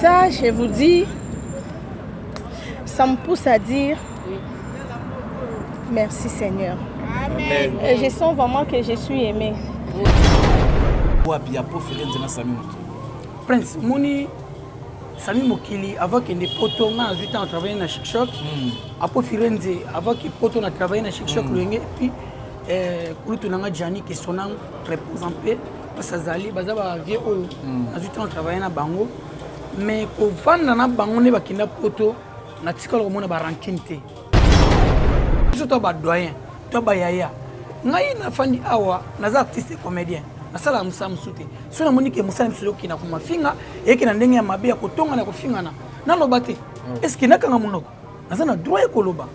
ça, je vous dis, ça me pousse à dire merci Seigneur. Amen. Et je sens vraiment que je suis aimée. Prince, Mouni, Sami Mokili, avant qu'il ait poto, on a 8 ans à travailler dans Chic Choc. Après Firenze, avant qu'il poto, on a travaillé dans Chic Choc. Et puis, pour tout le monde, Gianni, qui sont repose en paix. Parce que Zali, Bazaba, vieux, on a 8 ans à travailler dans Bango. Mais quand on a Bango, on a un poto, on a tika le monde à rankinte. C'est toi, doyen, toi, Bayaya. Ngai na fani awa, naza artiste comédien. Nasala musamu sute. So na monike musala msulo kina kuma finga, yeke na ndenge ya mabe ya kotonga na kofingana. Na lobate. Est-ce que nakanga munoko? Naza na droit ya koloba.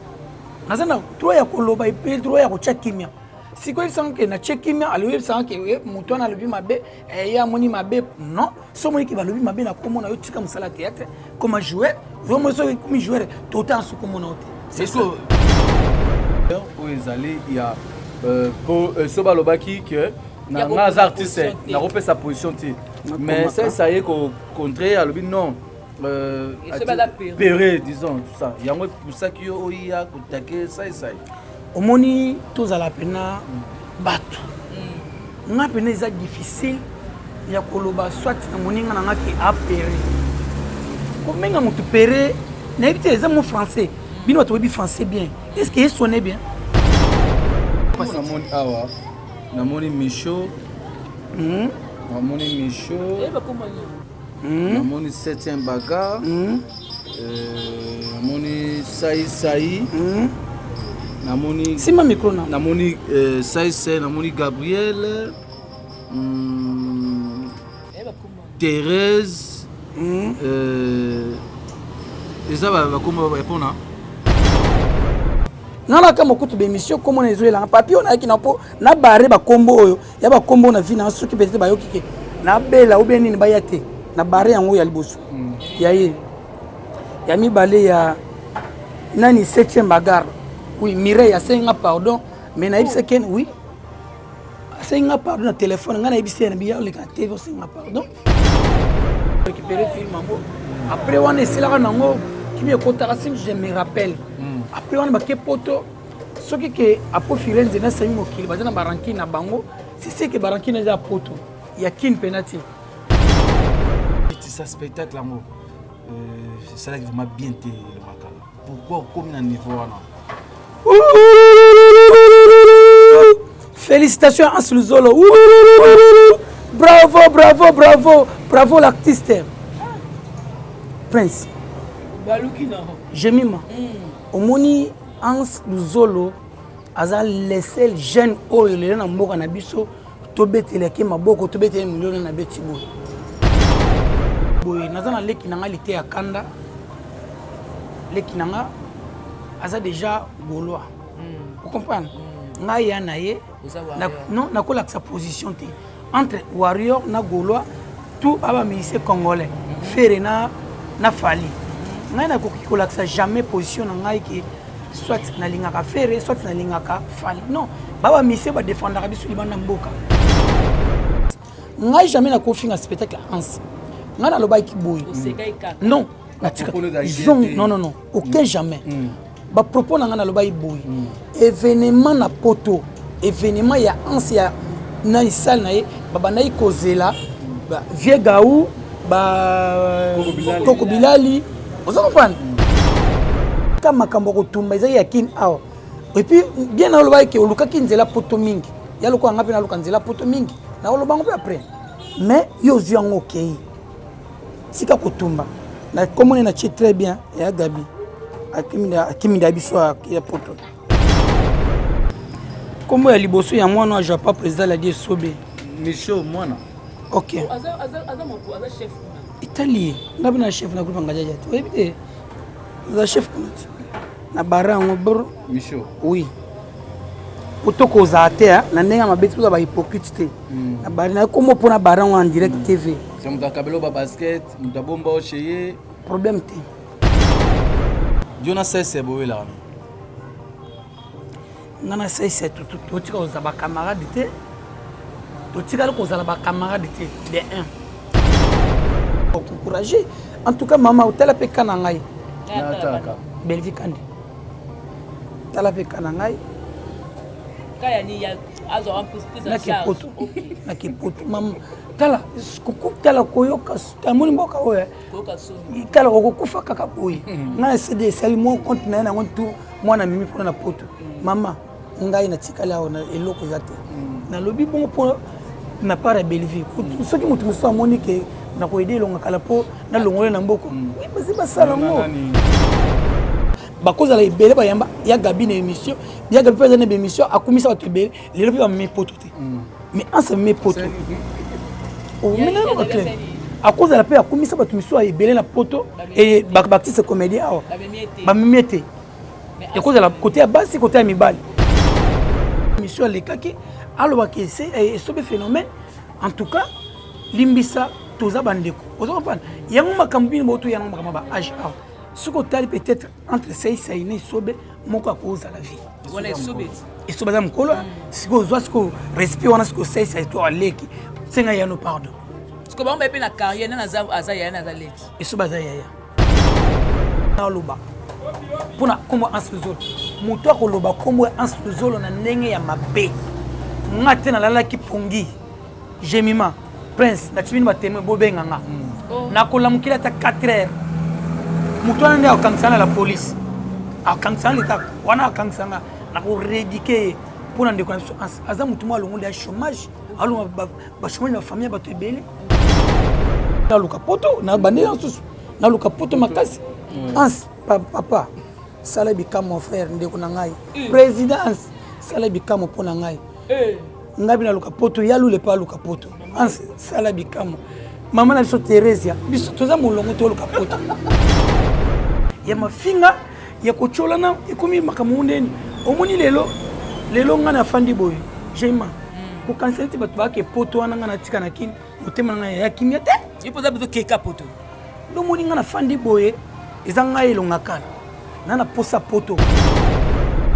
Naza na droit ya koloba et droit ya kocha kimia. Si quoi il sent que na check kimia, alors sent que muto na lobi mabe, ya moni mabe non. So monike ba lobi mabe na komo na yo tika musala théâtre, comme jouer, vraiment so comme jouer total sous comme on c'est ça. Où ils allaient, il y a pour Soba Lobaki que les artistes n'ont pas sa position. Mais ça y est qu'au contraire, non. Péré, disons, tout ça. Il y a pour ça qu'il y a attaqué ça et ça. Au moni, tous à la peine, battu. On a peine c'est difficile. Il y a Koloba, soit na moni on a qui a péré. Comme on a péré, n'importe les amis français. Bien on a français bien. Est-ce qu'il sonne bien? Namoni awa, namoni Michaud, namoni Michaud, namoni 7e bagarre, namoni Saï, namoni Sima micro na. Namoni Saï, namoni Gabriel, Thérèse, les awa va comment répondre? Nana kama kutu bémission comme on est joué là papier on a qui na po na barré ba combo oyo ya ba combo na vie na soki peut-être ba yokike na bela ou bien ni ba yate na barré yango ya liboso ya ye ya mi balé ya nani 7e bagarre oui Mireille a senga pardon mais na ibise ken oui senga pardon na téléphone ngana ibise na biya le ka TV senga pardon récupérer film ngo après on est là nango qui me kotaka sim je me rappelle. Après on a marqué poto ce qui est à Firenze na Sami Mokili bazana baranki na bango c'est ce que baranki na za poto il y a qu'une penalty c'est un spectacle l'amour c'est ça qui m'a bien été le makala pourquoi comme un niveau là félicitations à Sulzolo bravo bravo bravo bravo l'artiste Prince Balukina Jemima Omoni Hans Luzolo aza laissé jeune oyo le na mboka na biso tobetele ke maboko tobetele million na beti boy boy naza na leki nanga lité ya kanda leki nanga aza déjà gaulois vous comprenez nga ya na ye non na kola sa position te entre warrior na gaulois tout aba musicien congolais fere na fali ngai na kokolakisa jamais position na ngai ki soit na lingaka fere soit na lingaka fali non baba mise ba défendre biso libanda mboka ngai jamais na kofinga spectacle Hans ngai na loba ki boy non non aucun jamais ba propos na ngai na loba ki boy événement na poto événement ya Hans ya na isal na ye baba na ikozela ba vieux gaou ba Koko Bilali. Vous comprenez? Quand makambo kotumba ezaki ya kin awa. Et puis bien na loba ke oluka kinzela poto mingi. Ya lokwa ngapi na luka nzela poto mingi. Na loba ngo après. Mais yo ziango okay. Sika kotumba. Na komone na chi très bien ya Gabi. Akimida biso ya poto. Kombo ya liboso ya mwana wa Japa président la die sobe. Michaud mwana. OK. Aza chef. Italie, n'a pas de chef na groupe engagé. Oui, bien. Le chef na baran bro. Michaud. Oui. Potoko za terre, na nenga mabetu ba hypocrite. Na barana comme pour na baran en direct TV. C'est mon kabelo ba basket, mon bomba o cheye. Problème te. Jonas c'est beau là. Ngana c'est tout tika za ba camarade te. To tika ko za ba camarade te de 1. encourager. En tout cas, maman, au tel appel Kanangai. Belvi Kandi. Tel appel Kanangai. Nakipoto maman. Tala, tala koyoka, tamoni mboka oya. Tala kokufa kaka boye. Na cd sali mo compte na na ngontu mwana mimi pona na poto. Mama, ngai na tikala ona eloko yate. Na lobi bongo po na para Belleville. Soki mutu muso amoni ke na ko aider longa kala po na longole na mboko. Basi basala ngo. Bakoza la ibele ba yamba ya gabi na émission, ya gabi pa na émission akumisa bato ibele, lelo pe ba me poto te. Mais en ce me poto. O mena no clair. À cause de la paix, à commis ça, tu me sois belé la poto et bâti ce comédien. Ba mimete. Et cause de la côté à bas, c'est côté à mi bal. Mission les kaki. Alors que c'est ce phénomène. En tout cas, limbisa toza bandeko. Vous comprenez? Il y a un makambi moto, il y a un makamba âge. Ce côté peut-être entre 6 et 9 sobe, mon quoi cause à la vie. Voilà sobe. Et sobe dans mkolo, si vous avez ce que respect, on a ce que 6 et 3 leki. C'est un yano pardon. Parce que bon, mais la carrière, na azaya na zaleki. Et sobe azaya. Na loba. Pona comme en sous-zone. Moto ko loba comme en sous-zone na ndenge ya mabe. Ngate na lala ki pongi. Jemima, Prince, na tibini bateme bobenga nga. Na kolamukila ta 4h. Moto nande akangsana la police. Akangsana leta wana akangsana na ko rédiquer pona ndeko na aza mutu mo alongo ya chômage. Alors ba chômage na famille bato ebele. Na luka poto na bande nsusu. Na luka poto makasi. Ans papa sala bika mon frère ndeko na ngai. Présidence sala bika mo pona ngai. Ngabi na luka poto yalu le pa luka poto. Ans sala bika mo. Mama na biso Teresia biso toza molongo to luka poto. Ya mafinga ya kocholana ekomi makamuneni. Omoni lelo ngana fandi boy. Jema. Ko kanselti batu ba ke poto wana ngana tika na kini. Motema ngana ya kimia te. Ipoza biso keka poto. Lo moni ngana fandi boy. Ezanga elonga kala. Nana posa poto.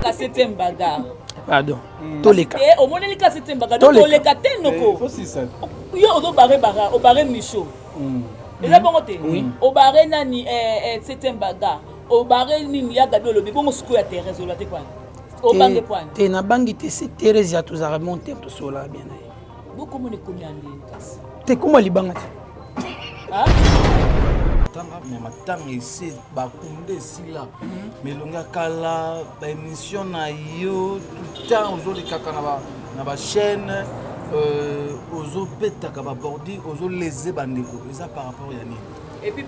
La 7e bagarre. Pardon. Toleka. Et au moneli ka 7e bagarre. Toleka tenoko. Faut si ça. Yo ozo barre bagarre, o barre Michaud. Et là bon côté. O barre nani 7e bagarre. O barre nini ya gabi olobi bongo suko ya Thérèse olate kwa. O bange point. Te na bangi te c'est Thérèse ya tozara monter to sola bien. Beaucoup mon combien de casse. Te comment libanga. Ah? Mais maintenant ici bakunde sila melonga kala ba émission na yo tout temps aujourd'hui kaka na ba chaîne ozo beta ka ba bordi ozo léser bandeko ça par rapport à yani. Et puis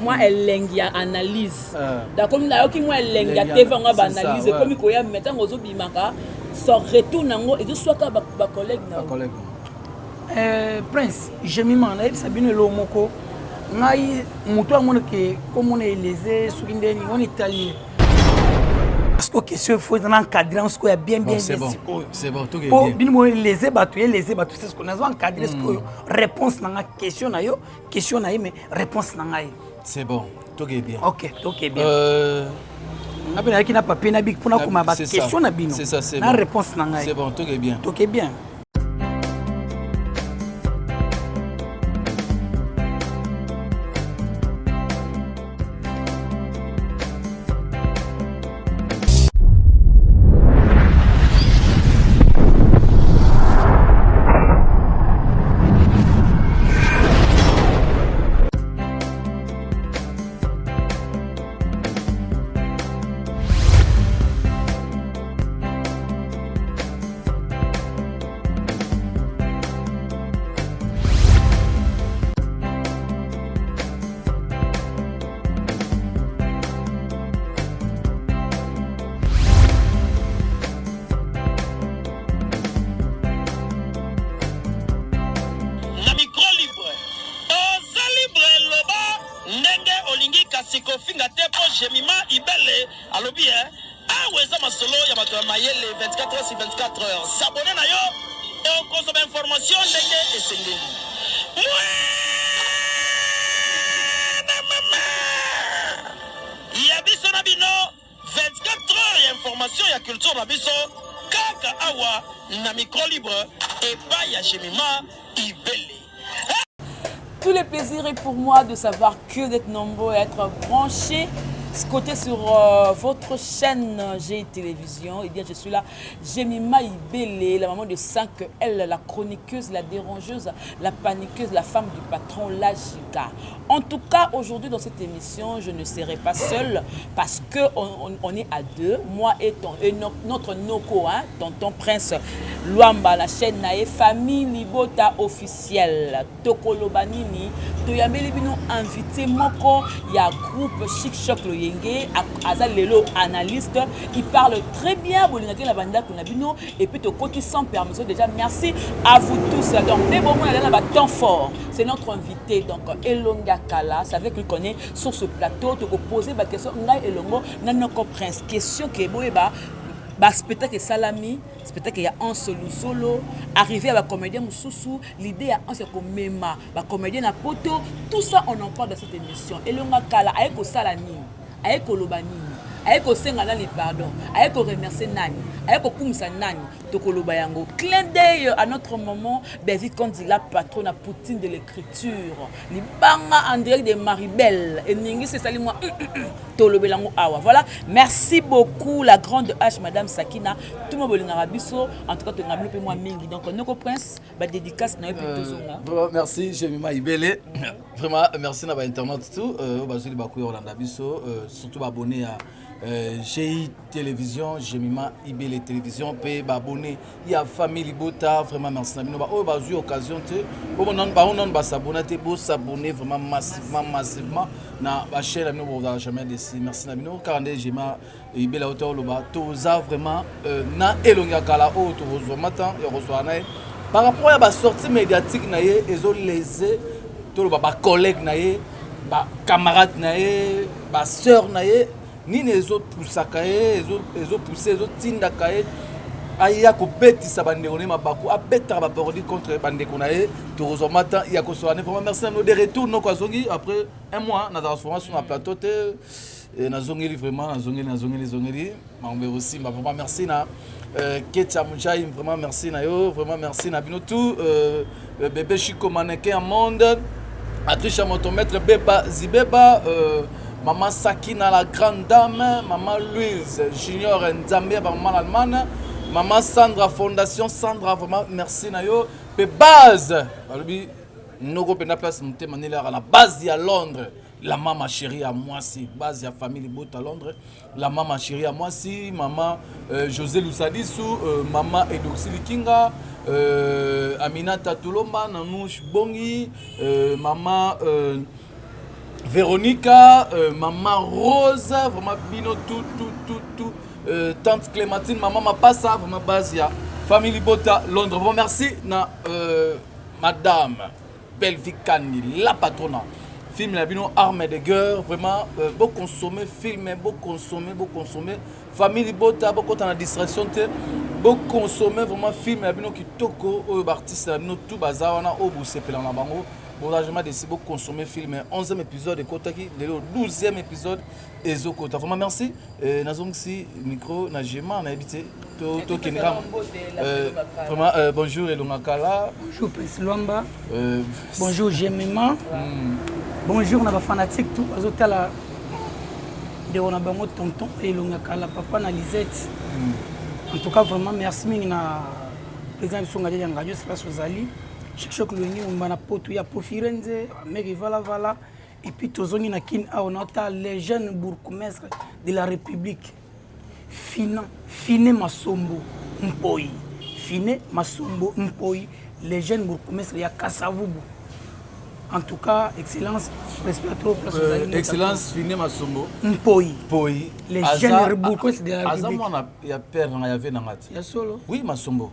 moi elle lengia analyse. D'accord na yo ki moi elle lengia TV nga ba analyse comme ko ya maintenant ozo bimaka so retour nango et soit ka ba collègue na. Prince, je m'imagine na Sabine lo moko. Ngai muto amona ke comme on est lésé sur indeni on est italien parce que question faut dans encadrer ce qu'on a bien c'est bon tout est bien bien bin mo lésé batu c'est ce qu'on a encadrer ce que réponse na question na yo mais réponse na ngai c'est bon tout est bien OK tout est bien ngapena ki na papier na big pona kuma ba question na bino c'est ça c'est na réponse na ngai c'est bon tout est bien Sikofinga tepo Jemima Ibele alobi aweza masolo ya bato ya mayele 24 heures sur 24 heures s'abonner na yo et consomme information ndenge esengeli ya biso na bino 24 heures ya information ya culture na biso kaka awa na micro libre et pas ya Jemima Ibele. Tout le plaisir est pour moi de savoir que d'être nombreux à être branchés. Côté sur votre chaîne G Télévision, et bien je suis là, Jemima Ibele, la maman de 5L, la chroniqueuse, la dérangeuse, la paniqueuse, la femme du patron, la giga. En tout cas, aujourd'hui dans cette émission, je ne serai pas seule parce que on est à deux, moi et notre Noko, hein, tonton Prince Luamba, la chaîne Nae, famille Libota officielle, Tokolo Banini, Toyameli Bino invité Moko, il y a groupe Chic Choc le Yenge, Azalelo analyste, il parle très bien, la banda Kunabino, et puis au côté sans permission, déjà merci à vous tous. Donc, mais bon, moi, il y a un temps fort, c'est notre invité, donc Elonga Kala, ça veut qu'il connaît sur ce plateau, tu peux poser ma question, Elongo, Nanoko Prince, question qui est beau, spectacle salami, spectacle il y a un solo, arriver à la comédien Moussoussou, l'idée à un c'est comme Mema, la comédien à poto, tout ça on en parle dans cette émission. Elonga Kala, avec au salami, avec au lobani, avec au sengala les pardon, avec au remercier nani, avec au kumsa nani, tokoloba yango. Clin d'œil à notre moment, vite quand dit la patronne à Poutine de l'écriture, les banga en direct de Maribel, et ningi c'est sali moi, tolobelango awa. Voilà, merci beaucoup la grande H, Madame Sakina, tout le monde en arabiso, en tout cas tu n'as moi mingi. Donc Noko Prince, dédicace na merci Jemima Ibele, vraiment merci na ba internet tout, bazuli bakuyo Rolanda biso, surtout abonné à GI Télévision, Jemima Ibele Télévision, paye abonné, il y a famille Libota, vraiment merci na bino ba o bazu occasion te, bon non s'abonner te, beau s'abonner vraiment massivement na ba chaîne na bino vous jamais déçu, merci na bino car ndé Jemima Ibele auteur loba toza vraiment na Elonga Kala o to reçoit matin et reçoit na par rapport à la sortie médiatique na ye ezo lésé to loba ba collègue na ye ba camarade na ye ba sœur na ye ni les autres poussaka ye les autres pousser les autres tindaka ye aya ko betisa bandeko ne mabako abeta ba parodi contre bandeko na ye to reçoit matin il y a ko soane vraiment merci à nous de retour no ko zongi après un mois na transformation na plateau te na zongeli vraiment na zongeli mambe aussi vraiment merci na Ketia Mujai, vraiment merci na yo, vraiment merci na bino tout bébé Chico mannequin en monde, Atricha motomètre Beba Zibeba, maman Sakina la grande dame, maman Louise Junior Nzambia, maman l'Allemagne, maman Sandra Fondation Sandra, vraiment merci na yo, pe base, alobi noko pena place monter manela à la base à Londres. La maman chérie à moi si base ya famille Bota à Londres, la maman chérie à moi si maman José Lusadisu, maman Edoxili Kinga, Aminata Tulomba Nanouche Bongi, maman Véronica, maman Rose, vraiment bino tout tante Clémentine, maman Mapassa, vraiment base ya famille Bota Londres. Bon merci na madame Belvikani la patronne. Film la bino arme de guerre vraiment beau consommer film beau consommer famille bota beaucoup dans la distraction te beau consommer vraiment film la bino qui toko au artiste la bino tout bazar wana au busepela na bango bon largement décidé beau consommer film 11e épisode de Kotaki le 12e épisode ezokota vraiment merci nazong si micro na Jema na habité to kenera vraiment bonjour Elonga Kala, bonjour Prince Luamba, bonjour Jemima. Bonjour, on a des fanatiques tout. On a bango tonton et Elonga Kala papa na Lisette. En tout cas vraiment merci mina président songa de radio espace Ozali. Chic Choc le ngi on a potu ya Pofirenze, meki vala et puis tozongi na kin a on a les jeunes bourgmestres de la République. Fine Masombo Mpoi. Fine Masombo Mpoi, les jeunes bourgmestres ya Kasavubu. En tout cas, excellence, respectons excellence, fini ma sombo. Mpoi. Les jeunes bourgmestres de la République. Azamon il y a père dans la vie nangati. Il y a solo. Oui, ma sombo.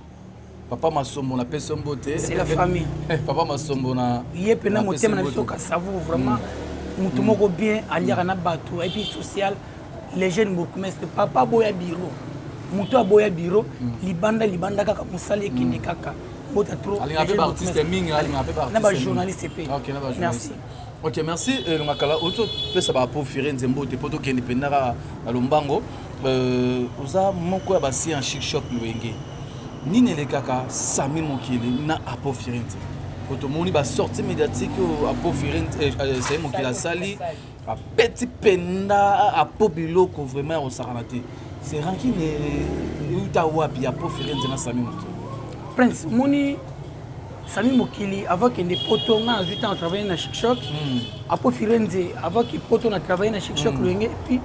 Papa ma sombo on appelle sombo te. C'est la famille. Papa ma sombo na. Il y a pena mo thème na biso Kasavu vraiment. Mutu moko bien aliaka na bato et puis social. Les jeunes bourgmestres papa boya bureau. Mutu aboya bureau, libanda kaka musali kinde kaka. Artiste mingi na journaliste pe. OK, na merci. OK, merci Elonga Kala. Auto pesa ba pour firer nzembo te poto kende pendara na lombango. Oza moko ya basi en Chic Choc Luenge. Nini le kaka Sami Mokili na apo firenze. quand on moni ba sortie médiatique à Pofirine c'est mon qui la sali a petit penda à Pobiloko vraiment au Saranate c'est ranking uta wapi à Pofirine na Sami Mokili Prince moni Sami Mokili avant que les potos na 8 ans travailler na Chic Choc à Pofirine avant que potos na travailler na Chic Choc et puis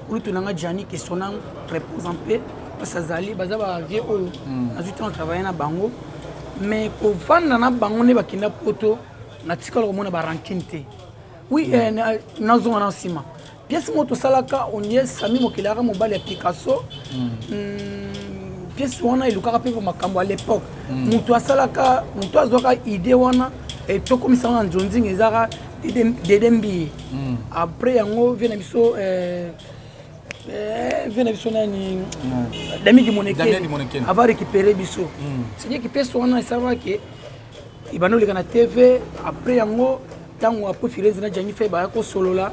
kulutu nanga Gianni qui sonang repose en paix parce que Zali bazaba vieux na 8 ans travailler na bango mais ko vanda na bango ne bakina poto na tikala ko mona ba ranking te oui na zo na sima pièce moto salaka on y Sami Mokili ara mobile Picasso pièce wana ilukaka pe makambo à l'époque mutu asalaka mutu azoka idée wana et to comme ça en jonzing ezara dedembi après yango vient biso nani Dami di Moneke avoir récupéré biso c'est que pièce wana esava que ibano leka na TV après yango tango apo filez na Gianni fait ba ko solola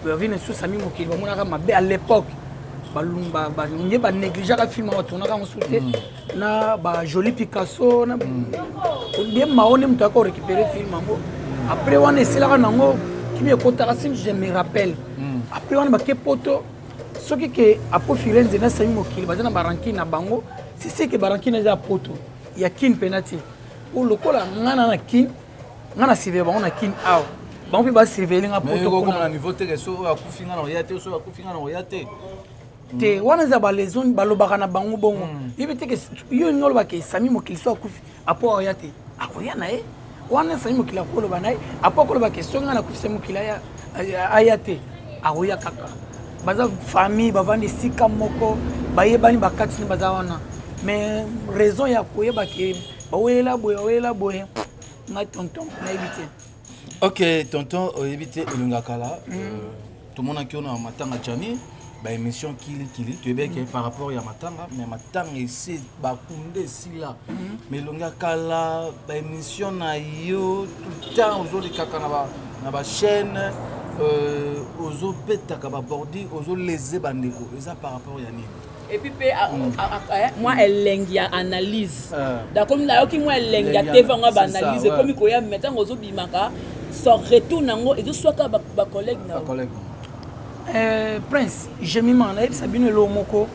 vient sous Sami Mokili ba mona ka mabe à l'époque balumba ba nge ba négliger ka film wa tona ka mosuté na ba joli Picasso na bien maone mtu ko récupérer film ngo après on est là nango qui me contara sim je me rappelle après on ba ke poto ce qui que apo Firenze na Sami Mokili bazana baranki na bango c'est que baranki na za poto ya kin penalty ou lokola ngana na kin ngana sive ba on a kin aw ba on peut ba surveiller nga poto ko na niveau te so akufinga na yate so akufinga na yate te wana za ba leson balobaka na bango bongo yebite ke yo nyolo ba ke Sami Mokili so akufi apo yate akoya na wana Sami Mokili akolo ba na apo akolo ba ke so ngana akufi Sami Mokili ayate akoya kaka baza famille bavandi sika moko bayebani bakati ni baza wana mais raison ya koyeba ke bawela boye na tonton na éviter. OK tonton éviter elungakala tout le monde a qui on a matanga Gianni ba émission kili tu es bien que par rapport ya matanga mais matanga ici ba kunde sila mais elungakala ba émission na yo tout le temps aujourd'hui kaka na ba chaîne ozo betaka ba bordi ozo léser bandeko eza par rapport ya nini et puis moi elengi ya analyse d'accord na yoki moi elengi ya TV nga ba analyse comme ko ya metanga ozo bimaka so retourne ngo et soit ba collègue na collègue Prince jemima na Sabine lo moko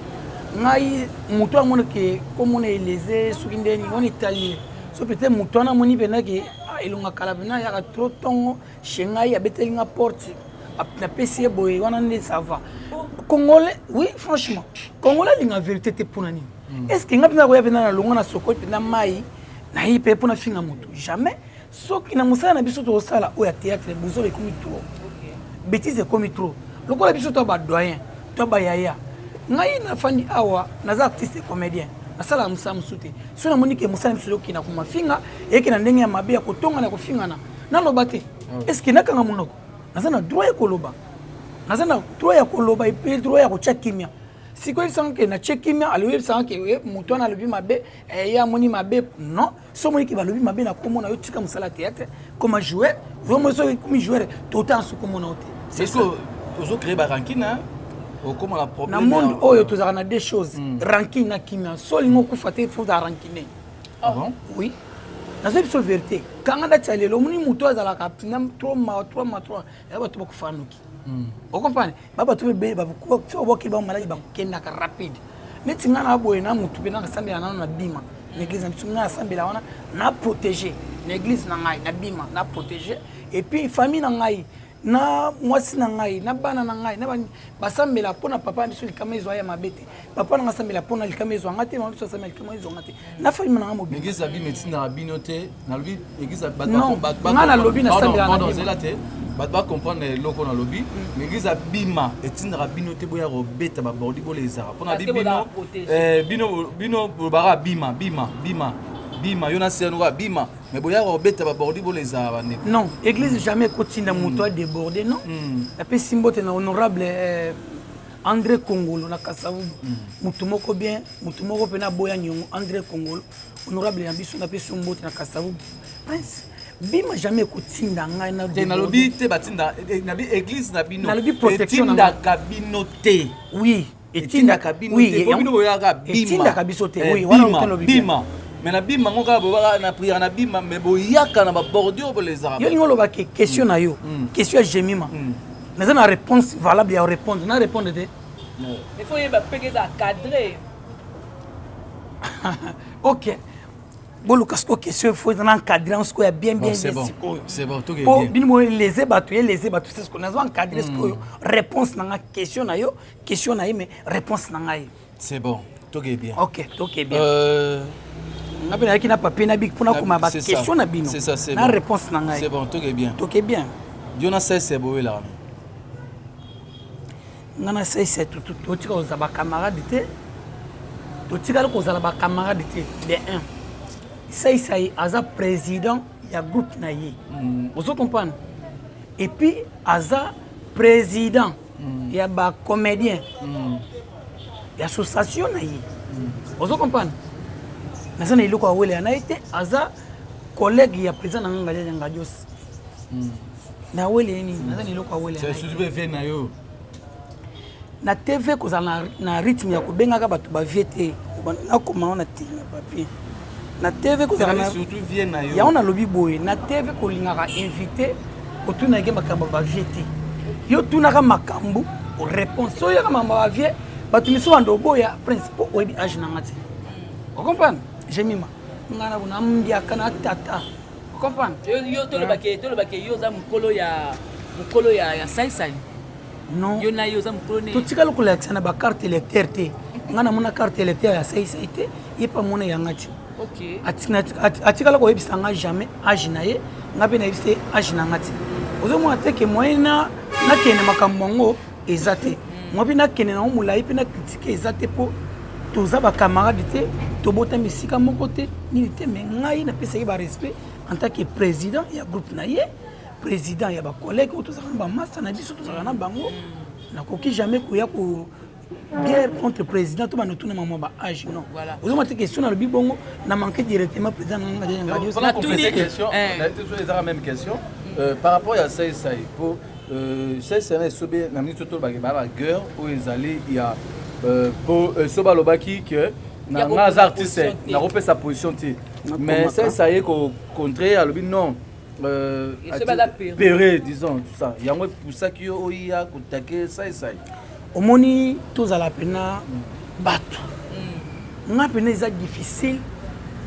ngai muto amone ke comme on est léser sukindeni on italien so peut-être muto na moni benaki ilunga kala bina ya trop tongo shengai abeteli nga porte na PC boy wana ne ça va congolais oui franchement congolais linga vérité te pour nani est-ce que nga bina ko ya bina na longo na soko na mai na hipe pour na finga moto jamais soki na musala na biso to sala o ya théâtre buzo be komi trop bêtise komi trop lokola biso to ba doyen to ba yaya ngai na fandi awa na za artiste comédien nasala musamu sute so na monike musala biso ki na kuma finga eke na ndenge ya mabe ya kotonga na kofingana na lobate est-ce que nakanga munoko nazana droit ya koloba nazana droit ya koloba et droit ya kocha kimia siko ils que na chekimia aliwe sans que muto na lobi mabe ya moni mabe non so monike ba lobi mabe na komo na yo tika musala théâtre comme jouer vraiment so comme jouer tout temps sous comme on c'est ça ozo créer ba rankina au comment la problème na monde oyo tozaka na deux choses ranking na kimia so lingo kufate faut da rankiner ah bon oui na c'est une vérité quand on a tchalé le moni muto azala ka pinam 3 ya ba to ko fanuki o comprendre baba to be ba ko so boki ba maladi ba kenda ka rapide netinga na boye na mutu pe na sambela na bima l'église na tsunga sambela wana na protéger l'église na ngai na bima na protéger et puis famille na ngai na mwasi na ngai na bana na ngai na basambela pona papa biso likama ezo ya mabete papa na ngasambela pona likama ezo ngate ma biso sambela likama ezo ngate na famille na ngamo l'église abi metina abinote na lobi l'église ba ngana lobi na sambela na zela te ba comprendre loko na lobi l'église abima etina abinote boya robeta ba bordi bo les ara pona bino bara bima yona seno bima mais boya robeta ba bordi bo les ara ne non église jamais continue muto a déborder non la pe simbote na honorable André Kongolo na Kasavu mutu moko bien mutu moko pena boya nyongo André Kongolo honorable ya biso na pe simbote na Kasavu Prince bima jamais kotinda ngai na te na lobi te batinda na bi église na bino na lobi protection na kabino te oui etinda kabino te bino boya ka bima etinda kabiso te oui wana lobi bima mais na bima ngoka boba na prière na bima mais boyaka na ba bordure bo les arabes yo ngolo ba question na yo question Jemima mais na réponse valable ya répondre na répondre de il faut y payer ça cadré. OK bon Lucas ko question faut dans encadrer on ce bien c'est bon tout est bien bien bon les ébatu c'est ce qu'on a encadrer ce que réponse na question na yo mais réponse na ngai c'est bon tout est bien OK bien ngapena kina papier na big pona kuma ba question na bino c'est ça c'est na réponse na ngai c'est bon tout est bien Diona c'est beau là ngana c'est tout tika oza ba camarade te to tika ko oza ba camarade te de 1 c'est aza président ya groupe na ye vous comprenez et puis aza président ya ba comédien ya association na ye vous comprenez nazana iloko awele ana été aza collègue ya président na nganga jos na wele ni nazana iloko awele c'est souvent fait na yo na TV kozala na rythme ya kobengaka bato ba viete na koma na tinga papier na TV kozala surtout vie na yo ya on a lobi boye na TV ko lingaka invité ko tuna ke makambo ba viete yo tuna ka makambo o réponse so ya ka makambo ba vie bato miso ando boya principe obi age na ngati vous comprenez Jemima ngana kuna mbia kana tata vous comprenez yo to le baké yo za mukolo ya sai non yo na yo za mukolo ne to tikala ko la ba carte électeur te ngana mona carte électeur ya sai te yepa mona ya ngati OK atikala ko yebisa nga jamais age na ye ngabe na yebise age na ngati ozo mo ateke moyena na kene makambo ngo ezate mo bi na kene na omula ipe na critique ezate po toza ba camarade te to bota misika moko te ni te me ngai na pesa ba respect en tant que président ya groupe na ye président ya ba collègue to za ba master na biso to za na bango na koki jamais ko ya ko guerre contre président to ba notuna mama ba âge non voilà vous avez question na le bibongo na manquer directement président na ngadi on a toutes les questions on a toujours la même question par rapport à ça pour c'est sobe na minute to ba guerre où ils allaient il y a pour soba lobaki que na nga artiste na repé sa position ti mais ça y est contraire à le non péré disons tout ça il y a moi pour ça que yo ya kutake ça omoni tozala pena bato nga pena eza difficile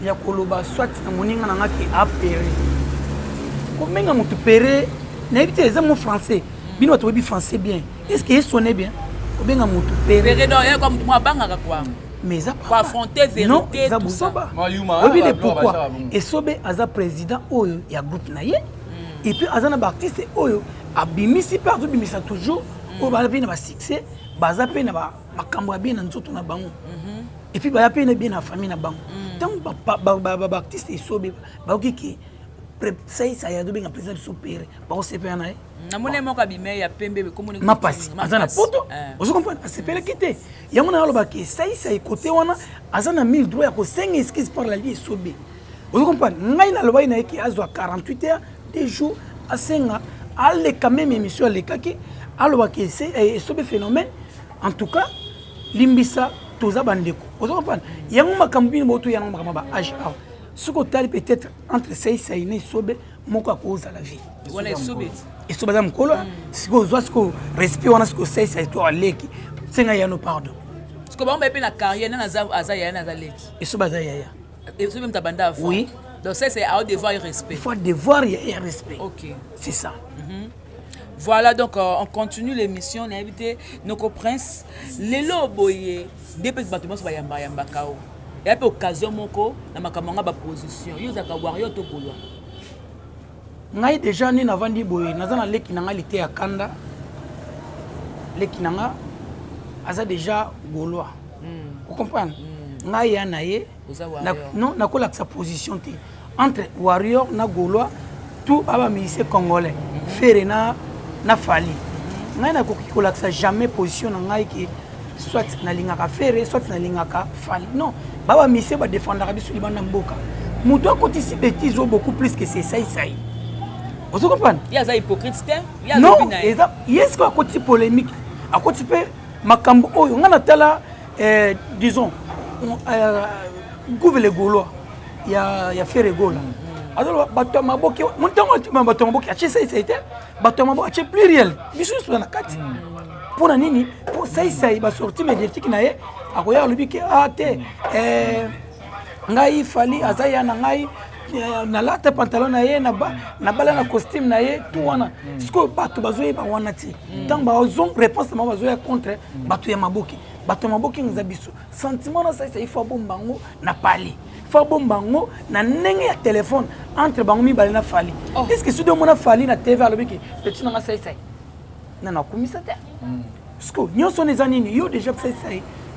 ya koloba soit na moninga na nga ki apéré komenga motu péré na ebite eza mo français bino bato webi français bien est-ce que sonne bien kobenga motu péré non ya comme moi bangaka quoi mais ça pour affronter vérité non, tout ça oui mais pourquoi et sobe aza président oyo ya groupe na ye et puis aza na ba artiste oyo abimisi partout bimisa toujours o ba bien na succès baza pe na ba makambo bien na nzoto na bango et puis ba pe na bien na famille na bango tant ba artiste sobe ba okiki ça ya do bien président super ba o sepe na ye na mone mo ka bimé ya pembe be komone ma passe azana poto vous comprenez sepele kité yango na yaloba ke ça côté wana azana 1000 droit ya ko 5 esquisse par la vie sobe vous comprenez ngai na loba ina ki azwa 48 heures des jours a senga alle quand même émission le kaki aloba ke c'est sobe phénomène en tout cas limbisa toza bandeko vous comprenez yango makambo bino boto yango makambo ba âge ce que tu as peut-être entre ça et ne sobe moko cause à la vie voilà sobe et sobe dam kolo ce que zo ce que respect wana ce que ça toi leki senga ya no pardon ce que ba mbe na carrière na za ya na za leki et sobe za ya et sobe mtabanda avant oui donc ça c'est à devoir et respect il faut devoir et respect OK c'est ça voilà donc on continue l'émission on a invité Noko Prince lelo boye depuis bâtiment so bayamba yamba kao et puis occasion moko na makamanga ba position yo za ka warrior to kolwa ngai déjà ni navandi boye nazana leki nanga lité ya kanda leki nanga aza déjà gaulois vous comprenez ngai ya naye non na kola sa position te entre warrior na gaulois tout baba musicien congolais fere na fali ngai na kola sa jamais position na ngai ki soit na lingaka fere soit na lingaka fali non baba musicien ba défendra biso libanda mboka muto akotisi bêtise beaucoup plus que c'est ça. Vous comprenez? Il y a des hypocrites. Non, il y a ce côté polémique. À côté de Makambo, on a disons, gouverner les Gaulois. ya Ferregola. Alors bato maboki montango bato maboki ache ça été bato maboki ache pluriel biso sur na kati pour nini pour ça ba sortie médiatique na ye akoya lobi ke ate ngai fali azaya na ngai na lata pantalon na ye na bala na costume na ye tout wana siko bato bazoye ba wana ti tant ba ozon réponse ma bazoye contre bato ya maboki nza biso sentiment na ça il faut bombango na pali faut bombango na ndenge ya téléphone entre bango mi bali na fali est-ce que si do mona fali na TV alobi ke petit na ça na na komisa te siko nyonso neza nini yo déjà ça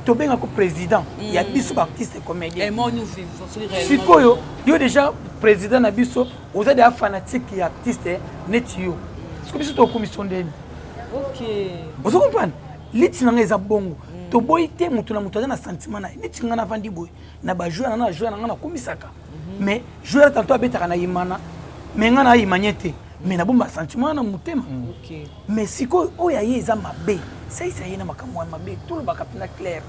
to benga ko président ya biso artiste comédien et moi nous vivons siko yo déjà président na biso vous êtes des fanatiques ya artiste net yo siko biso to commission ndeni OK vous comprenez liti na eza bongo to boyite mutu na mutu na sentiment na liti ngana vandi boy na ba joueur na komisaka mais joueur tanto abetaka na yimana mais ngana yimanyete mais na bomba sentiment na mutema OK mais siko oya yeza mabe ça yena makamwa mabe tout le bakapina clair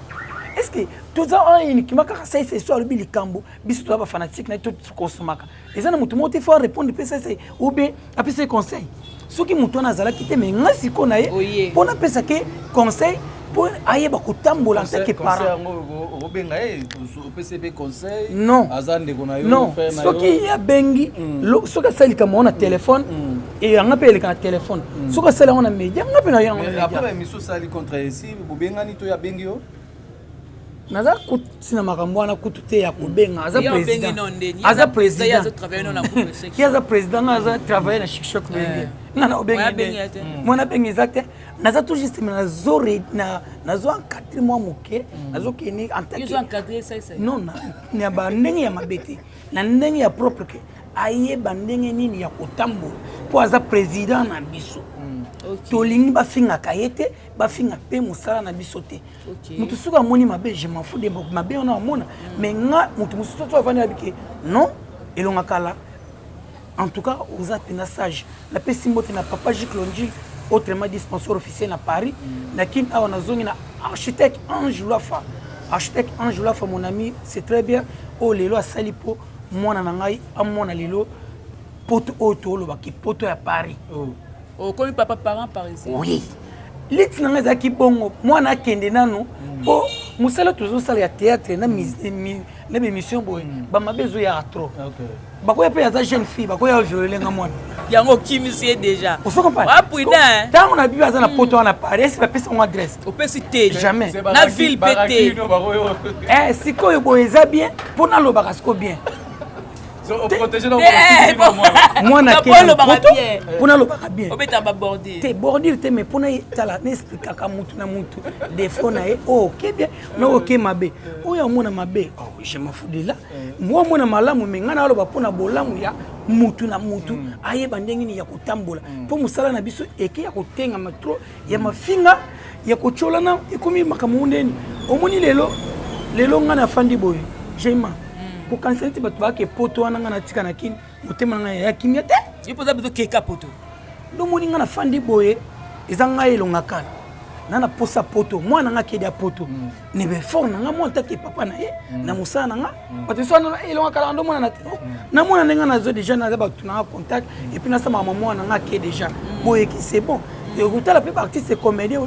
est-ce que tout ça uniquement car ça c'est soit le bilikambo biso to ba fanatique na to konsomaka eza na mutu moté faut répondre pesa ça ou bien apesa conseil soki mutu na zala kite mais ngasi ko na ye pona pesa ke conseil pour ayeba kotambola en tant que parent obenga PCB conseil non azande kona yo non soki ya bengi soki salika mona téléphone et anga pe eleka na téléphone soki sala ona media anga pe na yango après miso sali contre ici bobenga ni to ya bengi yo naza kutina makambo wana kutu te ya kobenga aza président aza président aza travailler na chic bengi ngana obengi mona bengi exact naza tout juste nazo encadrer moi moke nazo keni en tant que encadrer ça non na ba ndenge ya mabete na ndenge ya propre ke aye ba ndenge nini ya kotambola po aza président na biso tolingi bafinga kayete bafinga pe musala na biso te mutu suka moni mabe je m'en fous de mabe on a mona mais nga mutu mususu to avani abike non elonga kala en tout cas aux apena sage la pesi mbote na papa Jiklonji autrement dit sponsor officiel na Paris lakini awa na zongi na architecte Ange Lafa mon ami c'est très bien oh lelo asali po mwana na ngai amona lelo poto auto lo baki poto ya Paris oh comme papa parent parisien oui liti na ngeza ki bongo mwana akende nanu po musala toujours sala ya théâtre na na émission boy ba mabezo ya trop bakoya pe ya jeune fille bakoya violer nga mwana yango kimisi déjà on se comprend apouina tant on a vu aza na poto na Paris c'est pas pesa son adresse au pécité jamais na ville pété sikoyo boyeza bien pour na lobaka siko bien on protéger nos moi na pour na lobaka bien obeta ba border te bordir te mais pour na tala n'explique ka mutu na mutu des fois na OK bien no OK mabe oya mona mabe je m'en fous de là moi mona malamu mais ngana loba pour na bolamu ya mutu na mutu ayeba ndenge ni ya kotambola pour musala na biso eke ya kotenga matro ya mafinga ya kochola na ekomi makamundeni omoni lelo ngana fandi boy jema ko kanseliti bato ba ke poto wana ngana tika na kini motema nga ya kimia te ipo za biso keka poto ndo moni ngana fandi boye ezanga elonga kala nana posa poto mwana nga kedi ya poto ne be fort nga mo ntake papa na ye na musana nga bato so na elonga kala ndo mwana na te na mwana nenga na zo déjà na ba tuna contact et puis na sama maman mwana nga ke déjà boye ki c'est bon et rutala pe artiste comédien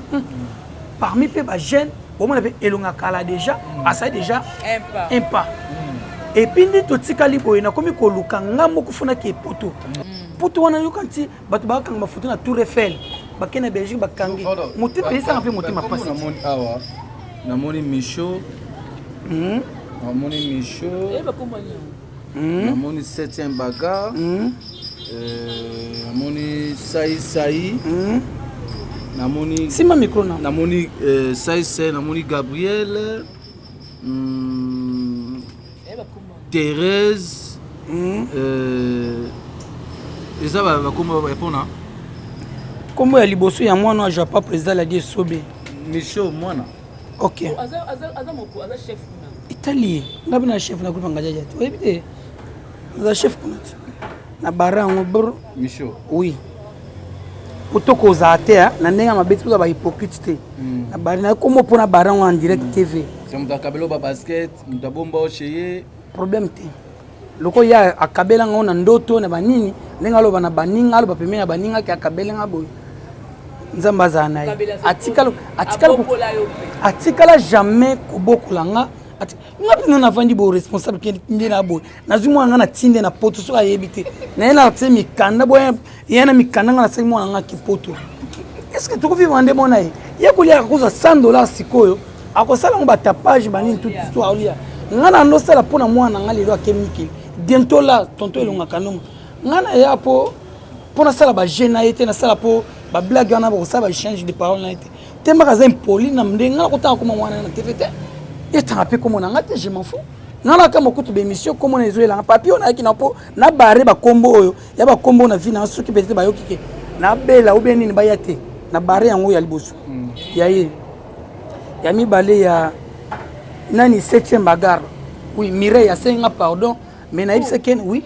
parmi pe ba jeune bon mona pe elonga kala déjà asa déjà un pas et puis ndi totikali boye na komi koluka ngambo kufuna ke poto poto wana yo kanti bato ba kanga foto na Tour Eiffel bakena Belgique bakangi muti pesa ngapi muti mapasi awa na moni Michaud na moni Michaud et ba komanya na moni 7e bagarre na moni Sai na moni sima micro na moni Sai na moni Gabriel Thérèse eza bakombo bapona kombo ya liboso ya mwana wa Japon président la die sobe Michaud mwana OK aza moko aza chef kuna Italie ngabi na chef na groupe ngajaja tu oyebi te aza chef kuna na barango bro Michaud oui potoko za te na ndenge mabeti ba hypocrite te na bari na kombo pona barango en direct TV c'est mon kabelo ba basket mutabomba ocheye problème te loko ya akabela ngona ndoto na banini lenga lo bana baninga lo bapemena baninga ki akabela ngabo nzamba zana atikala jamais kobokolanga ngapi na vandi bo responsable qui ndi na bo nazumwa nga na tinde na poto so ayebite na ela tse mikanda bo yana mikanda nga na se mwana nga kipoto est-ce que tu vivre ande mona ye kulia koza $100 sikoyo akosala ngo batapage banini tout tout alia nga na ndo sala pona mwana nga lelo akemiki bientôt là tonto elonga kanonga nga na ya po pona sala ba jeune été na sala po ba blague na ba sala ba change de parole na été temba kaza impoli na mdenga ko ta ko mwana na TVT. Et tu rappelles comment on a gâté, je m'en fous. Non, là, quand on écoute des émissions, comment on est joué là, papier, on a qui n'a pas, n'a barré ba combo, il y a ba combo on a vu dans ce qui peut être ba yoki, n'a bella ou bien ni bayate, n'a barré en haut y'a le boss. Y a mis balé ya, nani 7e bagarre. Oui, Mireille a 5 pardon, mais naïb c'est ken, oui.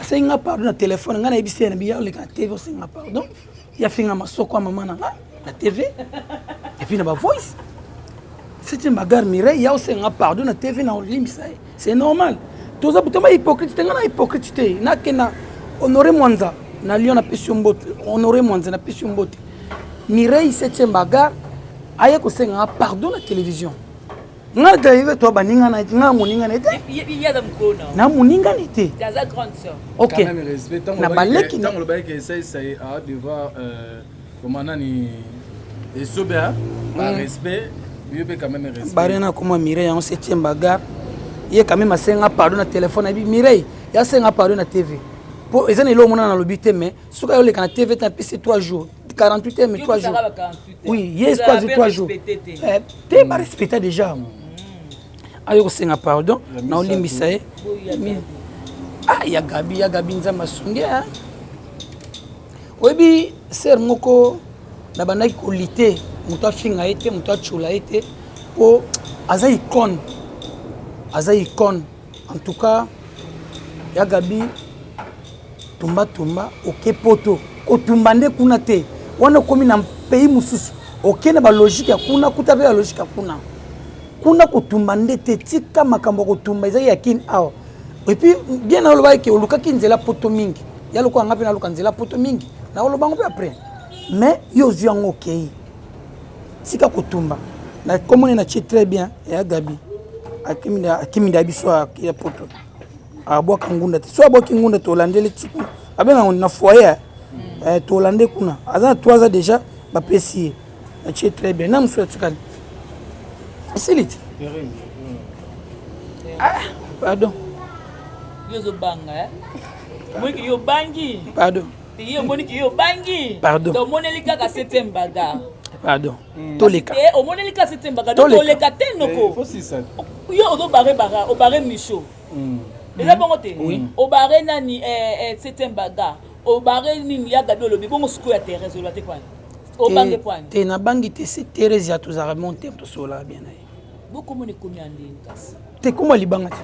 5 pardon na téléphone, ngana naïb c'est nabi ya le kan TV 5 pardon. Y a fait un masoko maman na TV. Et puis na ba voice. C'est une bagarre Mireille, il y a aussi un pardon na TV na limisa. C'est normal. Tout ça pour hypocrite, ngana hypocrite. Na kena honorer Mwanza, na Lyon na pesi mbote, honorer Mwanza na pesi mbote. Mireille 7e bagarre, aya ko senga pardon na télévision. Nga drive to baninga na nga muninga na ete. Il y a dam kona. Na muninga na ete. Za grande sœur. OK. Quand même respect na baleki tant le bail que ça a devoir comment nani et sober par respect. Il peut quand même respect. Barena comme Mireille en 7e bagarre. Il y a quand même senga pardon na téléphone abi Mireille, il y a senga pardon na TV. Pour les années là on a na lobité mais ce que le kana TV t'as passé 3 jours. 48 heures mais 3 jours. Oui, yes quoi 3 jours. T'es pas respecté déjà. Ayo senga pardon na olimbisa e. Ah ya Gabi nzamba sunge hein. Obi ser moko na bandaki kolite muto afinga ete muto achula ete po aza icône en tout cas ya Gabi tumba oke poto kotumba nde kuna te wana komi na pays mususu oke na ba logique ya kuna kuta pe ya logique ya kuna kotumba nde te tika makambo kotumba ezaki ya kin awa et puis bien na loba ke oluka kinzela poto mingi ya lokwa ngapi na luka nzela poto mingi na loba ngo pe après mais yo ziango okei sika kotumba na komone na chi très bien ya Gabi akimida biso ya poto abwaka ngunda te so abwaki ngunda to landele tiku abenga na foyer to lande kuna aza 3 ans déjà ba pesi na chi très bien na mso tsukani c'est lit ah pardon yo banga moi ki yo bangi pardon yo moni ki yo bangi pardon donc monelika ka 7e bagarre pardon toleka o monelika 7e bagarre toleka tenoko faut si ça yo ozo barre o barre micho eza bongo te o barre nani 7e bagarre o barre nini ya Gabi olobi bongo suko ya Thérèse olate kwani o bange kwani te na bangi te c'est Thérèse ya tozara monter to sola bien ay beaucoup moni komi andini kasi te kombo libanga te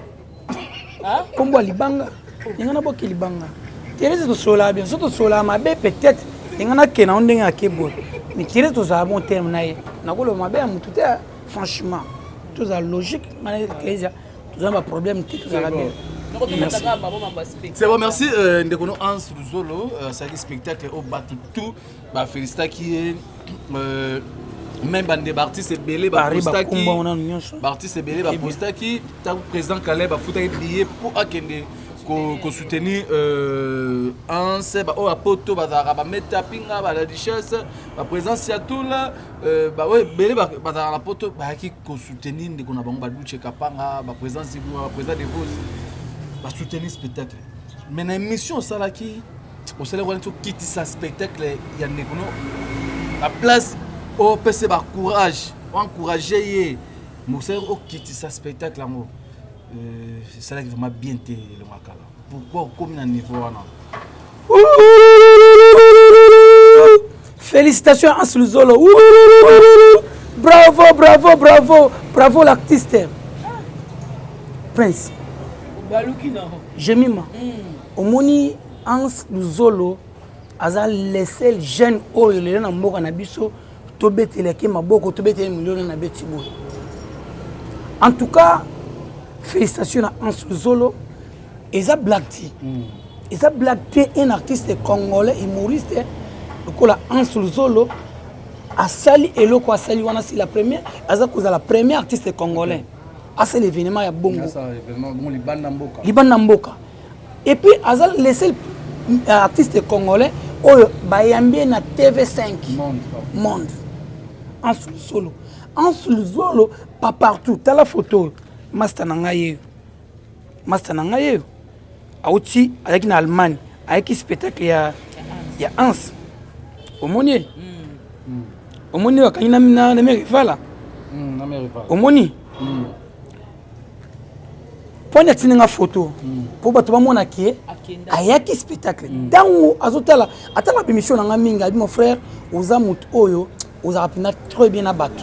ah kombo libanga ngana boki libanga Thérèse to sola bien surtout sola mabe peut-être ngana kena ondenge akebo mais Thérèse tozara bon terme na ye na kolo mabe mutu te franchement tozara logique mana Thérèse tozara problème te tozara bien. C'est bon, merci. Ndekono Hans Luzolo, c'est un spectacle au Batitou. Bah, félicitations qui est même bande artiste belé ba postaki. Artiste belé ba postaki. Ta président Caleb a foutu billet pour akende ko soutenir Hans ba o apoto ba za mettre pinga ba la richesse ba présence ya tout là ba ouais belé ba za la poto ba ki ko soutenir ndekona bango ba duche kapanga ba présence du président de Vos va soutenir le spectacle. Mais dans l'émission, ça là qui, on sait qu'on quitte ce spectacle, il y a la place au PC va courage, encourager. Mais c'est qu'on quitte ce spectacle là, c'est là qui vraiment bien te le makala. Pourquoi comme un niveau là? Félicitations à Luzolo. Bravo l'artiste. Prince. Jemima. Omoni Hans Luzolo aza laissé le jeune oyo le na mboka na biso to betele ke maboko to betele millions na betibo. En tout cas, félicitations à Hans Luzolo. Et ça blague. Et ça blague un artiste congolais, humoriste, Hans Luzolo, a sali et le quoi sali wana c'est la première, la première artiste congolais. Ah c'est l'événement ya bongo. Ça événement bon Liban Namboka. Et puis azal laissé artiste congolais oyo bayambi na TV5 monde. Hans Luzolo. Hans Luzolo pas partout, t'as la photo master nangaye. Master nangaye. Auti avec en Allemagne avec spectacle ya Hans omoni omoni wakanyina na merivala omoni pona tininga photo po bato bamona ki ayaki spectacle dango azotala atala émission nanga minga mon frère oza mut oyo oza rapina très bien abato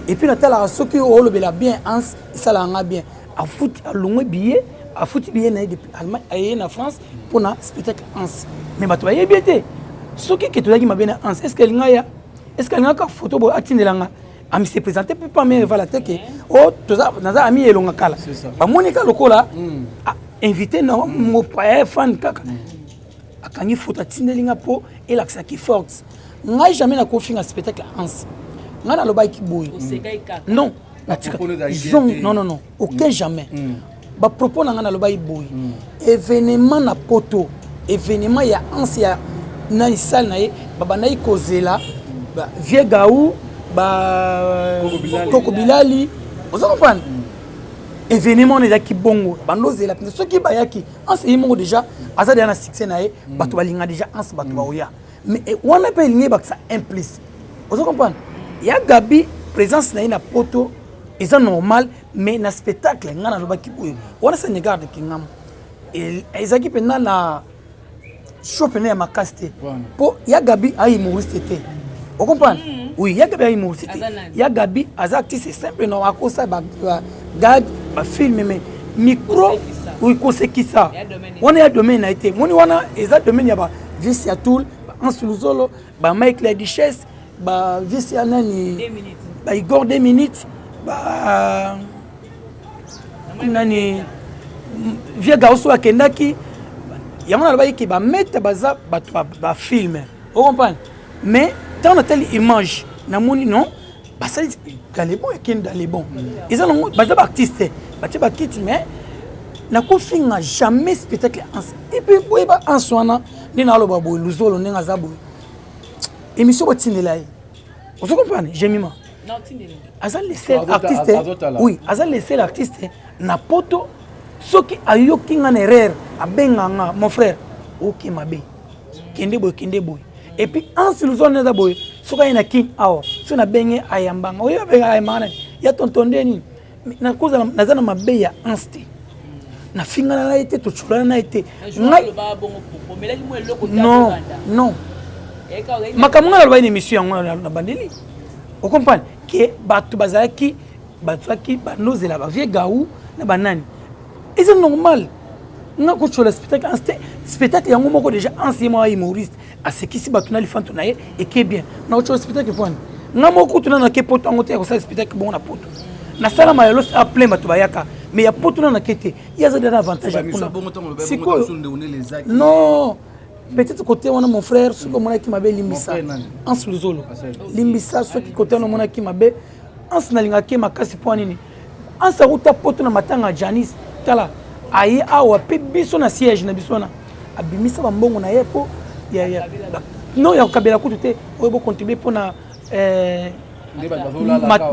et puis natala soki olobela bien Hans sala nga bien a foot alongwe billet a foutu bien depuis Allemagne et en France pour un spectacle Hans. Mais tu vas bien te. Ce qui est tout à fait Hans. Est-ce qu'elle a une photo pour atteindre l'anga? Ami se présenté plus pas mais voilà que oh tout ça dans ami et longa kala. Ba monika lokola invité non mon père fan kaka. Akanyi photo atteindre l'anga po et l'accent qui force. Ngai jamais na confiance un spectacle Hans. Ngana lo ba ki boy. Non. Non, aucun jamais. Ba propos na ngana loba iboy événement na poto événement ya Hans ya na isal na ye baba na ikozela ba vie gaou ba Koko Bilali ozo comprendre événement na ki bongo bandozela pina soki ba yaki Hans yimo déjà azali na succès na ye bato balinga déjà Hans bato ba oya mais wana pe lingi ba ça implicite ozo comprendre ya Gabi présence na ye na poto et c'est normal mais na spectacle ngana loba kibuye wana se regarde kingam et ezaki pendant na show pendant ya makaste po ya Gabi ay humoriste te vous comprenez oui ya Gabi ay humoriste ya Gabi azakti c'est simple non akosa ba gag ba film mais micro oui ko c'est qui ça wana ya domaine na été moni wana eza domaine ya ba vice ya tool ba Hans Luzolo ba Mike la Duchesse ba vice ya nani ba Igor 2 minutes nani via gaoso akendaki yamona loba ki ba mettre baza ba film vous comprenez mais tant on a telle image na moni non ba ça dans les bons et dans les bons ils ont baza ba artiste ba ti ba kit mais na ko finga jamais spectacle et puis boy ba en swana ni na loba boy Luzolo ninga za boy émission botinela vous comprenez j'aime non tineli azal laissé artiste oui azal laissé l'artiste na poto soki ayoki nga erreur abenganga mon frère OK mabe kende boy et puis Hans Luzolo na boy soka ina king awa so na benge ayambanga oyo benga ayamana ya tontondeni na koza nazana mabe ya Hans te na finga na été to chula na été ngai non makamanga na ba une émission na bandeli vous comprenez que batu bazaki banozela ba vie gaou na banani et c'est normal nga ko chola spectacle yango moko déjà anciennement humoriste à ce qui si batu na lifanto na ye et que bien na chola spectacle point nga moko tuna na ke poto ngote ko sa spectacle bon na poto na sala ma yelo a plein batu bayaka mais ya poto na kete ya za des avantages c'est quoi non peut-être côté on a mon frère ce que mon qui m'a limbisa Hans Luzolo limbisa ce qui côté on a qui m'a Hans na linga ke makasi po nini Hans ruta poto na matanga Janis tala ayi awa pe biso na siège na biso na abimisa ba mbongo na yepo ya non ya kabela kutu te oyo bo contribuer pona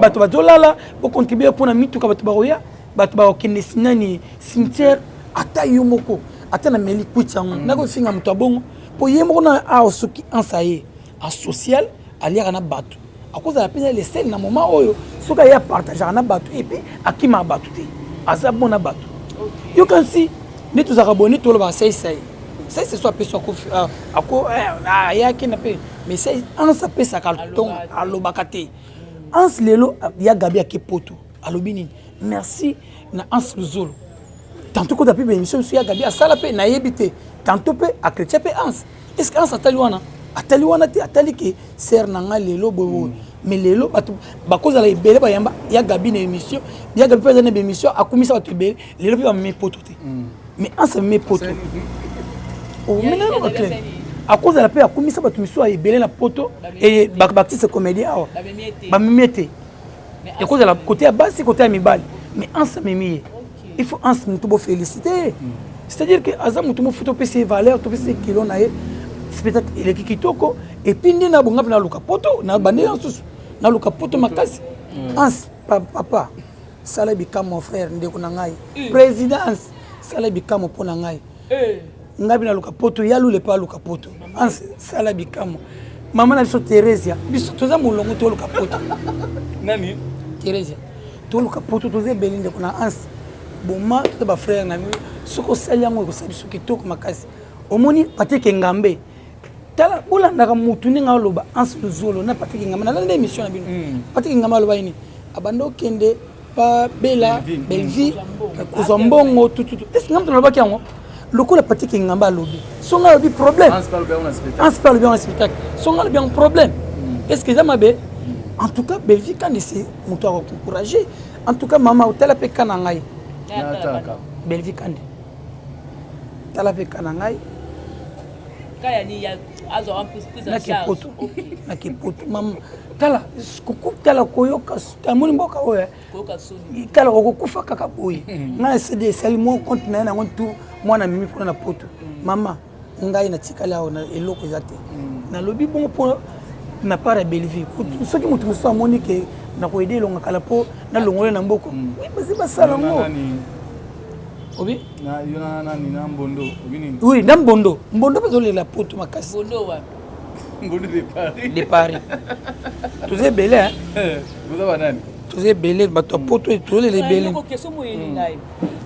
bato bazolala bo contribuer pona mituka bato baroya bato ba okinesinani cimetière ata yomoko ata na meli kwitsango nako finga mtu abongo po yemoko na a soki ansaye a social aliaka na bato akoza la pena les sel na moment oyo soka ya partager na bato et puis akima bato te asa bona bato you can see ni tous abonnés to lo ba say ça c'est soit personne ako ya ki na pe mais c'est en sa pe sa carton alobakate Hans lelo ya Gabi akepoto alobini merci na Hans Luzolo tantôt quand tu as pu émission sur ya Gabi asala pe na yebite tantôt pe a chrétien pe Hans est-ce que Hans ataliwana te ataliki ser nanga lelo bobo mais lelo bakoza la ibele bayamba ya Gabi na émission ya Gabi pe na émission akumisa bato ibele lelo pe ba me poto te mais ansa me poto o mena no clair à cause de la paix a commis ça ba tumiso a ebele na poto et baptiste comédien awa ba mimete et cause de la côté à basi côté à mibali mais ansa mimi il faut ansa mutu bo féliciter c'est-à-dire que azam mutu mo photo pc valeur to pc kilo na spectacle il est kitoko et puis ndina bonga na luka poto na bande na luka poto makasi ans papa sala bika mon frère ndeko na ngai présidence sala bika mo pona ngai ngabi na luka poto ya lule pa luka poto ans sala bika mo mama na biso Teresia biso toza molongo to luka poto nani Teresia to luka poto toza belinde kuna ans boma to ba frère na mi soko sala yango ko sabi soki kitoko makasi omoni pateke ngambe tala bolandaka mutu ninga loba ans luzolo na pateke ngambe na lande émission na bino pateke ngambe loba ini abando kende pa bela belvi kuzombongo tutu est-ce que ngambe loba kiango lokola pateke ngambe lobi songa lobi problème ans parle bien en spectacle songa lobi un problème est-ce que ça mabe en tout cas belvi quand c'est mutu a encourager en tout cas mama otala pe kana ngai belvi kande tala pe kana ngai kaya ni ya azo en plus en charge na kipoto mama tala kuku tala koyoka tamoni mboka oya koyoka soni tala kokufa kaka boye na cd sali mo compte na na ngontu mwana mimi pona na poto mama ngai na tikala ona eloko zate na lobi bon po na para belvi soki mutu muso amoni ke na ko aider longa kala po na longole na mboko oui basi basala ngo obi na yona nani na mbondo obi nini oui na mbondo bezo la poto makasi mbondo wa mbondo de Paris tous belé hein vous avez nani tous belé bato poto et tous les belé ko question mo yeli ngai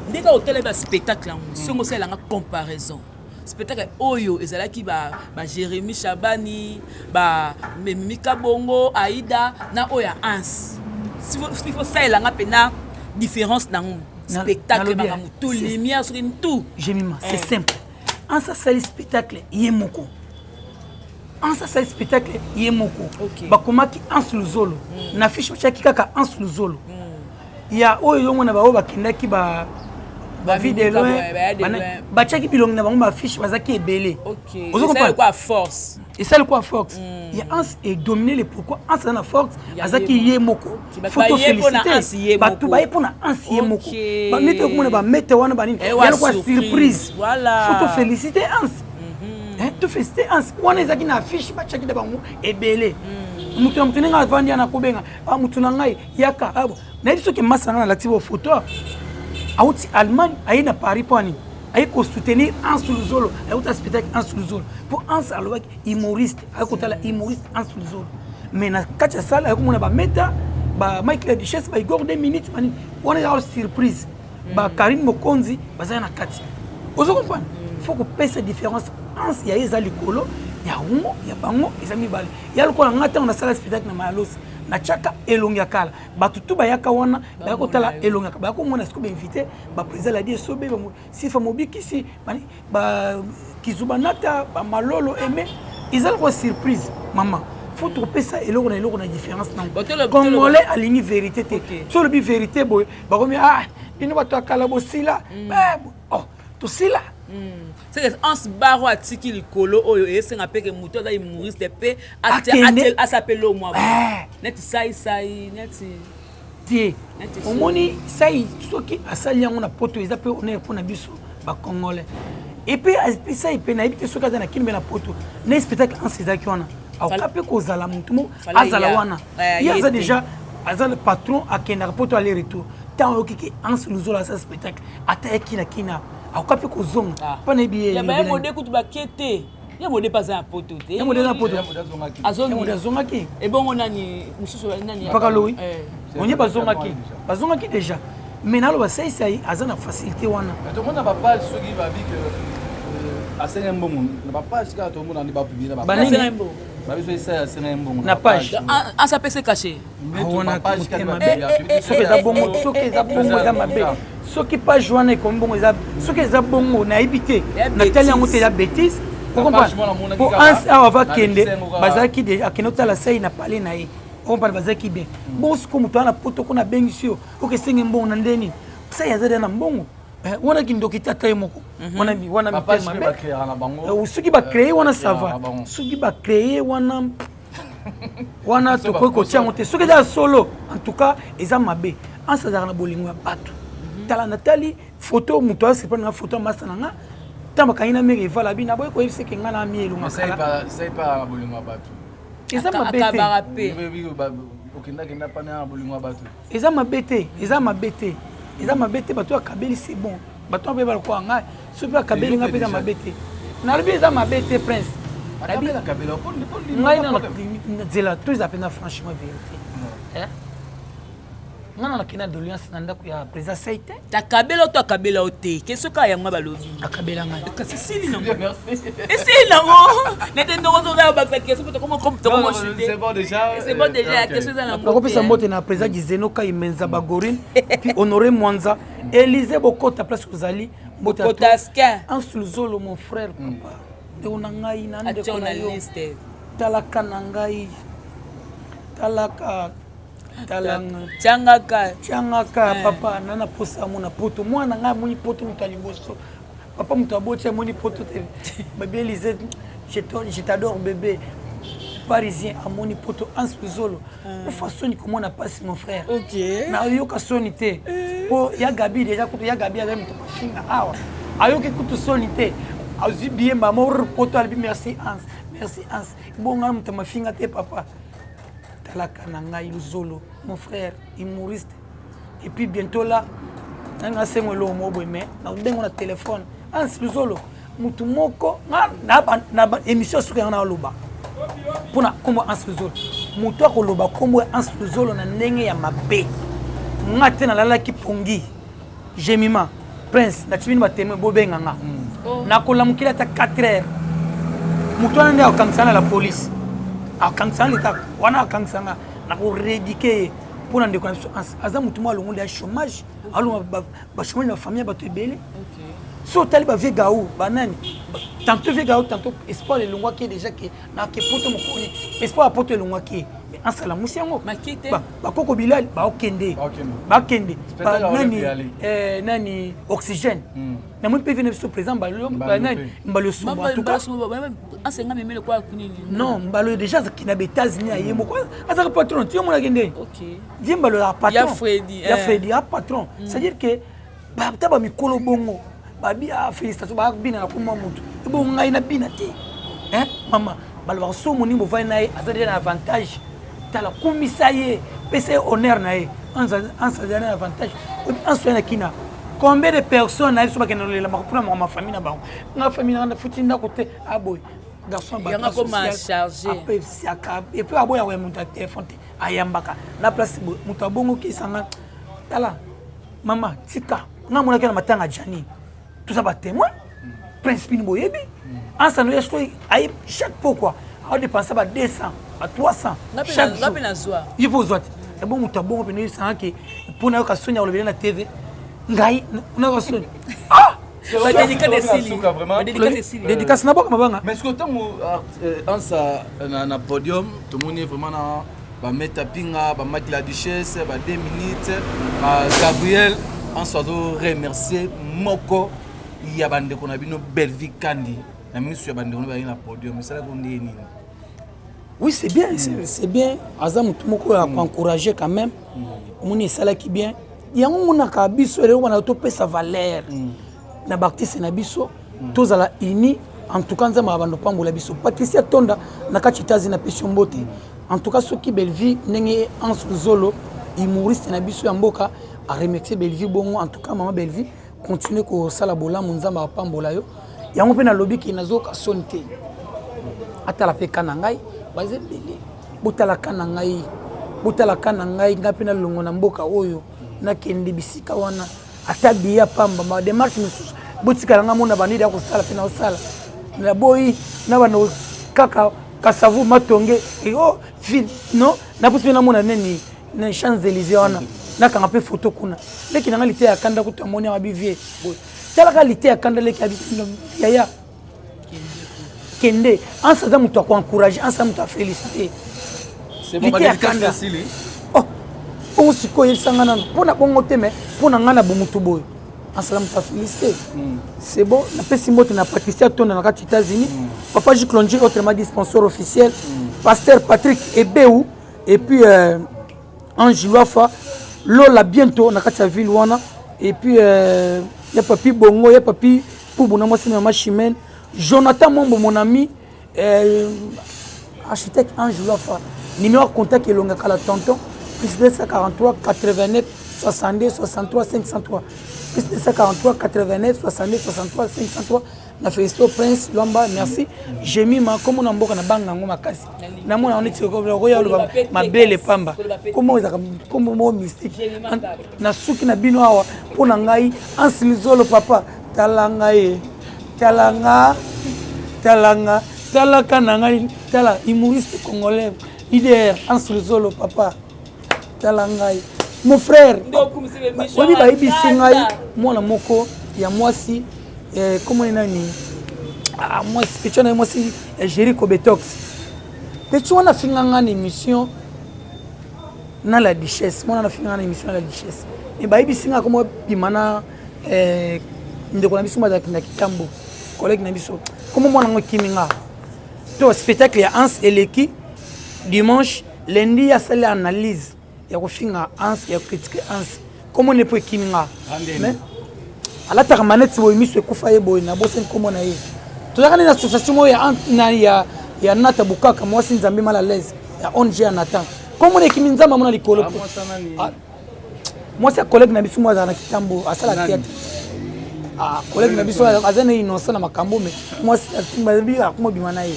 ndika hotel ba spectacle en songo sala nga comparaison spectacle oyo ezalaki ba Jérémy Chabani ba Mika Bongo Aïda na oya Ans si faut ça elanga pena différence na spectacle ba tout lumière sur tout Jemima c'est simple en ça c'est spectacle yemoko en ça c'est spectacle yemoko ba komaki Ans Luzolo na fiche chaki kaka Ans Luzolo ya oyo mona ba bakendaki ba vide loin bachaki bilong na bango ba fiche bazaki ebele OK c'est quoi force et ça le quoi force il y a Ans et dominer les pourquoi Ans na force azaki yemoko faut féliciter ba tout ba yepona Ans yemoko ba mete ko mona ba mete wana ba nini ya quoi surprise voilà faut féliciter Ans hein tu féliciter Ans wana ezaki na fiche bachaki de bango ebele mutu mtuninga vandi na kubenga ba mutu na ngai yaka abo na biso ke masanga na l'active photo Aouti Allemagne aïe na Paris pour ani aïe ko soutenir Ans Luzolo aïe spectacle Ans Luzolo pour Ans alobak humoriste aïe ko tala humoriste Ans Luzolo mais na kacha sala aïe ko mona ba meta ba Michael Duchesse ba Igor 2 minutes mani on a surprise ba Karine Mokonzi baza na kati ozo comprendre faut que pèse cette différence Ans ya eza likolo ya ungo ya bango eza mibale ya lokola ngata on a sala spectacle na Malos na chaka elongi akala batu tu bayaka wana bayako tala elongi akala bayako mona siko ba invité ba président la die sobe ba sifa mobiki si bani ba kizubanata ba malolo aimé izal ko surprise maman faut trouver ça eloko na différence na congolais aligni vérité te sur le bi vérité boy ba komi ah bino batu akala bosila oh to sila c'est Ans baro atiki likolo oyo esenga peke muto da humoriste pe s'appelle au moi net sai net tie omoni sai soki asali yango na poto eza pe on est pour na biso ba congolais et puis sai pe na ibite soki za na kimbe na poto na spectacle Ans ezaki wana au pe ko zala mutumo azala wana il y a déjà azal patron akenda poto aller retour tant okiki Ans Luzolo sa spectacle ataki na kina akapi kozonga pana biye ya ba mode kutu bakete ya mode pas un poto te ya mode na poto azongaki et bon on ani mususu nani paka loyi onye bazongaki déjà mais nalo ba sai azana facilité wana to mona ba page soki ba bi que asenga mbongo na ba page ka to mona ni ba publier na ba asenga mbongo ba biso isa asenga mbongo na page en sa PC caché wana page ka soki za bongo za mabe soki page wana comme bongo za soki za bongo na ibité na tali yango te ya bêtise pour Ans awa va kende bazaki de akenota la sai na parler na ye on parle bazaki bien bon ce comme toi na poto ko na bengisio o ke senge mbongo na ndeni sai ya za na mbongo wana kindoki tata moko wana papa mitema ba créer na bango soki ba créer wana ça va soki ba créer wana to ko tiango te soki da solo en tout cas eza mabe ansa na bolingo ya bato tala natali photo muto c'est pas na photo masana nga tamba kaina meke vala bina boy ko yebise kenga na mielo makala c'est pas bolingo ya bato eza mabete okenda pa na bolingo ya bato eza mabete bato ya kabeli c'est bon bato ba ba ko nga soki ba kabeli nga peza mabete na lobi eza mabete prince akabela kabela ngai na nzela to eza pena franchement vérité ngana nakina doléance na ndako ya président Saïté takabela to akabela ote keso ka yango balobi akabela ngai kasi sili nango esili nango nete ndoko zo za baksa keso to comment to comment c'est bon déjà keso za nango nakopesa mbote na président Gizeno ka imenza bagorine puis honoré Mwanza Élisée Bokota place kozali mbote Kotaskin Ansulzolo mon frère papa de unangai na ndeko na yo liste talaka na ngai talaka Tiangaka papa nana posa mona poto mwana nga moni poto mutaliboso papa mutabotia moni poto te bébé Élisée je t'adore bébé parisien amoni poto Ansulzolo façon comment on a passé mon frère OK na yoka sonité po ya Gabi déjà kutu ya Gabi azami mutafinga awa ayoki kutu sonité azi bien maman poto albi merci Hans bonga mutamafinga te papa talaka na ngai Luzolo mon frère humoriste et puis bientôt là nanga sengo lo mobo mais na ndengo na téléphone Hans Luzolo mutu moko na émission suka na loba pona kombo Hans Luzolo mutu akoloba kombo Hans Luzolo na ndenge ya mabe ngate na lala ki pongi Jemima Prince na tibini ba teme bobenga nga na kolamukila ta 4h mutu ande akangsana la police akangsana leta wana akangsana na ko rédiquer pour na ndeko aza mutu mo alongo ya chômage alongo ba chômage na famille ba to ebele so tali ba vega ou banani tantôt vega ou tantôt espoir le longwa qui déjà que na ke poto mo koni espoir poto le longwa qui en sala musiango ba koko bilal ba okende nani oxygène na mon pv ne présent balo nani mbalo sombo en tout cas ensenga memele kwa kunini non mbalo déjà qui na États-Unis aye moko azaka patron ti mo la kende OK di mbalo ya patron ya Freddy ya patron c'est à dire que ba taba mikolo bongo babi a félicitations ba bina na kuma mutu bo ngai na bina te mama balo ba so moni mo vai na azali na avantage tala komisaye pese honneur na ansa dana avantage anso na kina combien de personnes na so ba kenolo la makupuna ma famille na bango na famille na futinda côté aboy garçon ba yanga comment charger et puis aboy ya mutu téléphone ayambaka na place mutu abongo ki sanga tala mama tika nga mona kana matanga jani tout ça ba témoin prince pini boyebi ansa no yesto ay chaque fois quoi a dépenser ba 200 à 300 chaque jour il faut soit et bon mutu abongo pini sanga ke pona ka sonya olobela na TV ngai na ka sonya ba dédicace na boka mabanga mais ce que tant ansa na podium tout monde est vraiment na ba meta pinga ba maki la duchesse ba 2 minutes Gabriel on se doit remercier moko ya bande ko na bino Belvi Kandi na ministre ya bande ko na podium mais ça la konde nini oui c'est bien c'est bien azam moko ya encourager quand même moni sala ki bien yango mona ka biso ele wana to pesa valeur na baptiste na biso tozala ini en tout cas nzama bando pambola biso Patricia Tonda na kachitazi na pesio mbote en tout cas soki Belvi ndenge Hans Luzolo humoriste na biso ya mboka a remercier Belvi bongo en tout cas maman Belvi continue ko sala bola munzamba pambola yo yango pe na lobby ki nazoka sonte atala pe kana ngai baze bele botala kana ngai ngapi na longo na mboka oyo na kende bisika wana atabiya pamba ma démarche mususu botika nga mona banidi ya kosala pe na osala na boyi na bano kaka kasavu matonge et oh ville non na pusi na mona neni na Champs-Élysées wana na kanga pe photo kuna leki na ngalite ya kanda kutu amoni ma bivie tala kalite ya kanda leki ya kende ansa za mutu ko encourager ansa mutu féliciter c'est bon ba dédicace sili oh on siko yesanga nano pona bongo te mais pona ngana bomutu boy ensemble ta félicité. C'est bon, na pesi moto na Patricia Tonda na kati États-Unis. Papa Jiklonji autrement dit sponsor officiel. Pasteur Patrick Ebeu et puis Ange Wafa. Lola bientôt na kati ville wana et puis y a papi Bongo, y a papi Poubou na moi c'est maman Chimène. Jonathan Mombo mon ami architecte Ange Wafa. Numéro de contact est longue à la tonton. Plus 243 89 62 63 503. Plus 243 89 62 63 503. Na Festo Prince Lomba, merci. J'ai mis ma comme on a beaucoup na banga ngoma kasi. Na mona on est sur le royal ma belle pamba. Comment comment mystique. Na suki na bino awa pona ngai ansilizolo papa talangaye. Talanga talaka na ngai tala humoriste congolais. Leader ansilizolo papa talangaye. Mon frère, oui, bah, il moi la moko, il y a moi si, comment il a dit, ah moi si, tu as moi si, Jéricho Betox. Mais tu as fait une émission dans la duchesse, moi on a fait une émission dans la duchesse. Mais bah il singa comme bimana, ndeko na biso mazaki na kitambo, collègue na biso. Comment moi na kiminga. To spectacle ya Hans Eleki dimanche, lundi il y a celle analyse. Il y a un Hans, il y a critiqué Hans. Comment on est pour qu'il y a mais à la tarmanette, si vous avez mis ce coup failli, vous avez bossé comme on a eu. Tout à l'heure, une association, il y a Nata Boukaka, moi, c'est un mal à l'aise. Il y a ONG à Nathan. Comment on est qui m'inza, maman, les collègues. Moi, c'est un collègue Nabisu, moi, dans Kitambo, à ça la théâtre. Ah, collègue Nabisu, à Zane, innocent dans ma cambo, mais moi, c'est un peu à comment bimanaï.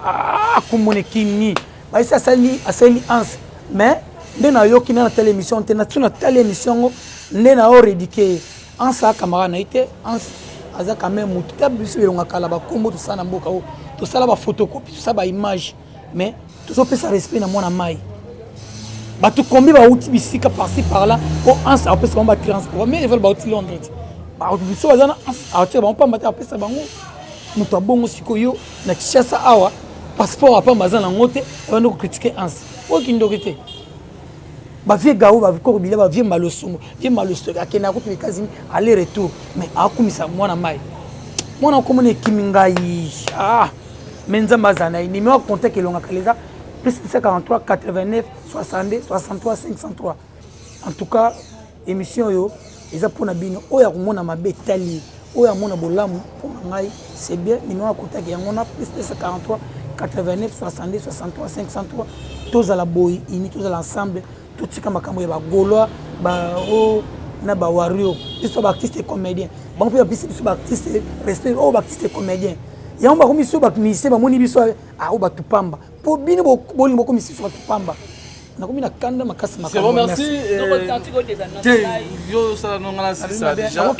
Ah, comment on est qui ni. Bah, c'est à Sali Hans. Mais nous avons eu une telle émission, nous avons une telle émission, nous avons rédiqué en sa camarade, en sa caméra, tout a vu sur le calaba, comme tout ça dans boka, tout ça la photocopie, tout ça la image, mais tout ça peut ça respect dans mon amai. Bah tout combien va outil ici par-ci par-là, pour en ça peut se combattre transport, mais ils veulent bah outil Londres. Bah outil ça va en tu vas pas battre après ça bango, nous t'as bon aussi koyo, na chassa awa, passeport après bazan en côté, on va nous critiquer en aucune ndokete ba vie gaou ba ko bila ba vie malosumo vie malosto akena ko États-Unis aller retour mais akumisa mwana mai mwana ko mone kimingai ah menza mazana ni me contact elonga kaleza plus 43 89 62 63 503 en tout cas émission yo eza pona bino oya komona mabe tali oya mona bolamu pour ngai c'est bien ni me contact yango na plus 43 89 62 63 503 tous à la boy ini tous à l'ensemble tout ce comme makambo ya ba gaulois ba o na ba wario biso ba artiste et comédien bon peut biso ba artiste respect o ba artiste et comédien ya on ba komi so ba musicien ba moni biso a o ba tupamba po bino bo limbo komi so ba tupamba na komi na kanda makasi makambo. C'est bon, merci. Yo ça non là c'est ça déjà.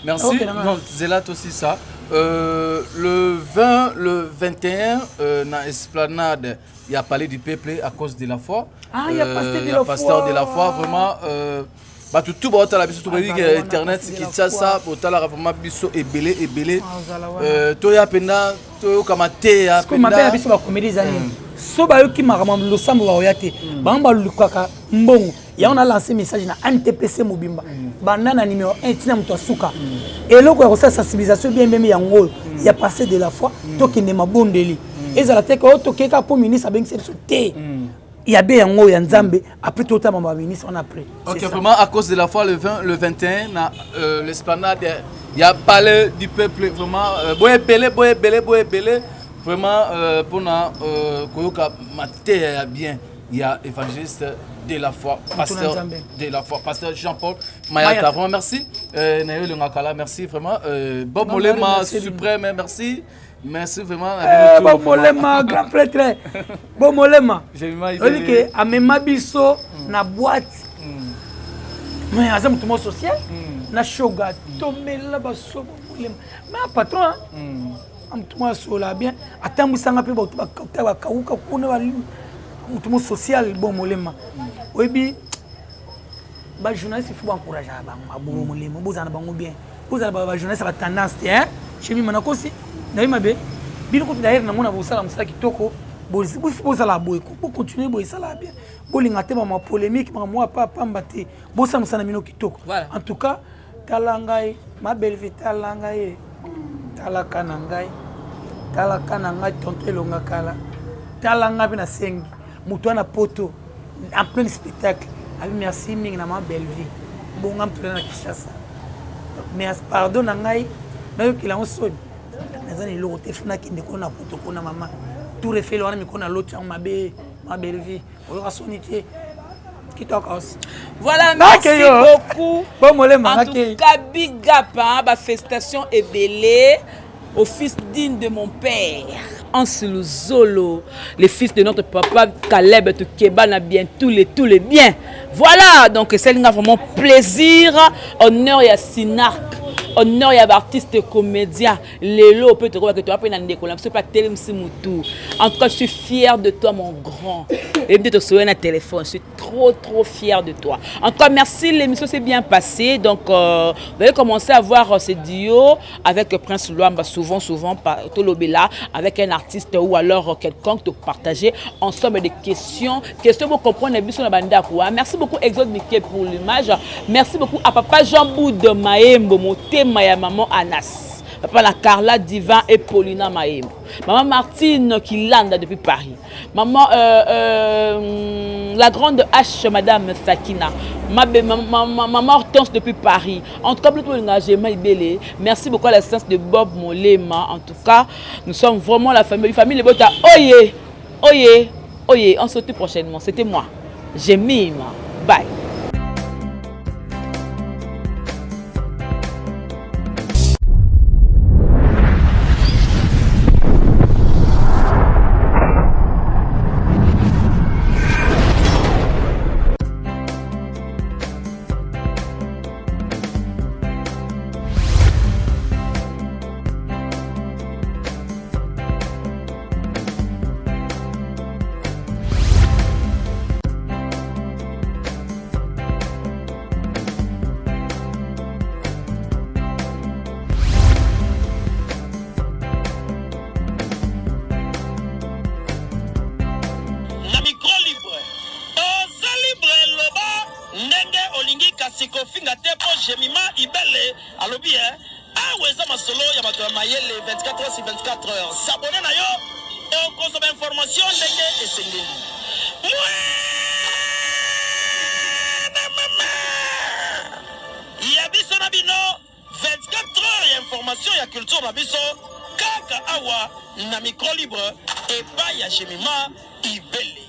Merci. Non, Zélat aussi ça. Le 20, le 21, dans l'esplanade, il y a parlé du peuple à cause de la foi. Ah, il y a pasteur de la foi, vraiment. Bah tout le monde a dit Internet, qui tient ça, pour la vraiment biso et belé. Toi, il y a pena, toi, comme thé, ce qu'on m'appelle biso la comédie zani. So ba yo ki makamam lo sambo ba oyate. Ba mba lukaka mbongo. Ya on a lancé message na NTPC Mobimba. Bandana numéro 1 tina mto suka. Et loko ya sa sensibilisation bien même yango. Il y a passé de la foi to ki ne mabondeli. Ezala te ko to keka po ministre abengisi so te. Il y a bien yango ya Nzambe après tout ta mama ministre on a pris. OK, vraiment à cause de la foi le 20 le 21 na l'esplanade il y a parlé du peuple vraiment boye belé vraiment pour na koyoka maté bien il y a évangéliste de la foi pasteur Jean-Paul Mayata vraiment merci Nayo le Ngakala merci vraiment Bob Molema suprême merci vraiment Bob Molema grand prêtre Bob Molema on dit que amema biso na boîte mais azam tout monde social na shoga tomela baso Molema mais patron amtuma sola bien atambusanga pe ba kauka kuna bali mutumo social bon Molema oyebi ba journaliste faut encourager ba bon Molema bozana bango bien bozana ba journaliste ba tendance hein chemi manako si na mabe bino ko d'ailleurs na mona bosala musala kitoko bozala boy ko continuer boy sala bien bolinga te ma polémique ma moi pas mbate bosala musala mino kitoko en tout cas talangai ma belle talangai talaka na ngai tonto elonga kala talanga pe na sengi mutu na poto en plein spectacle abi merci mingi na ma belle vie bonga mtula na Kinshasa mais pardon na ngai nayo kila osoni nazani loko te funa kinde ko na poto ko na mama tout refait wana mikona l'autre ma belle vie oyo kasonité. Voilà, merci beaucoup. En tout cas, big up, hein, festation est belée au fils digne de mon père, Anselu Zolo, le fils de notre papa Caleb Tukeba, n'a bien tous les biens. Voilà, donc c'est vraiment plaisir, honneur et Sinark. Honneur à l'artiste comédien. Lélo peut te voir que tu as appris dans l'école. Je ne pas tellement Moutou. En tout cas, je suis fière de toi, mon grand. Et peut-être te souvenir un téléphone. Je suis trop fière de toi. En tout cas, merci. L'émission s'est bien passée. Donc, vous allez commencer à voir ce duo avec Prince Luamba, souvent, Tolobela, avec un artiste ou alors quelconque pour partager ensemble des questions. Questions pour comprendre les bisous de la bande. Merci beaucoup, Exode Mickey, pour l'image. Merci beaucoup à Papa Jean-Bou de Maembo, Maya maman Anas, papa la Carla Divan et Paulina Maem, maman Martine qui lande depuis Paris, maman la grande H madame Sakina, maman Hortense depuis Paris. En tout cas, plutôt l'engagement belé. Merci beaucoup à l'assistance de Bob Molema. En tout cas, nous sommes vraiment la famille de Bota. Oye, on se retrouve prochainement. C'était moi, Jemima. Bye. Kofinga tepo Jemima Ibele alobi aweza masolo ya bato ya mayele 24h/24h s'abonner na yo et consommer information ndenge esengeli ya biso na bino 24h ya information ya culture na biso kaka awa na micro libre et pas ya Jemima Ibele.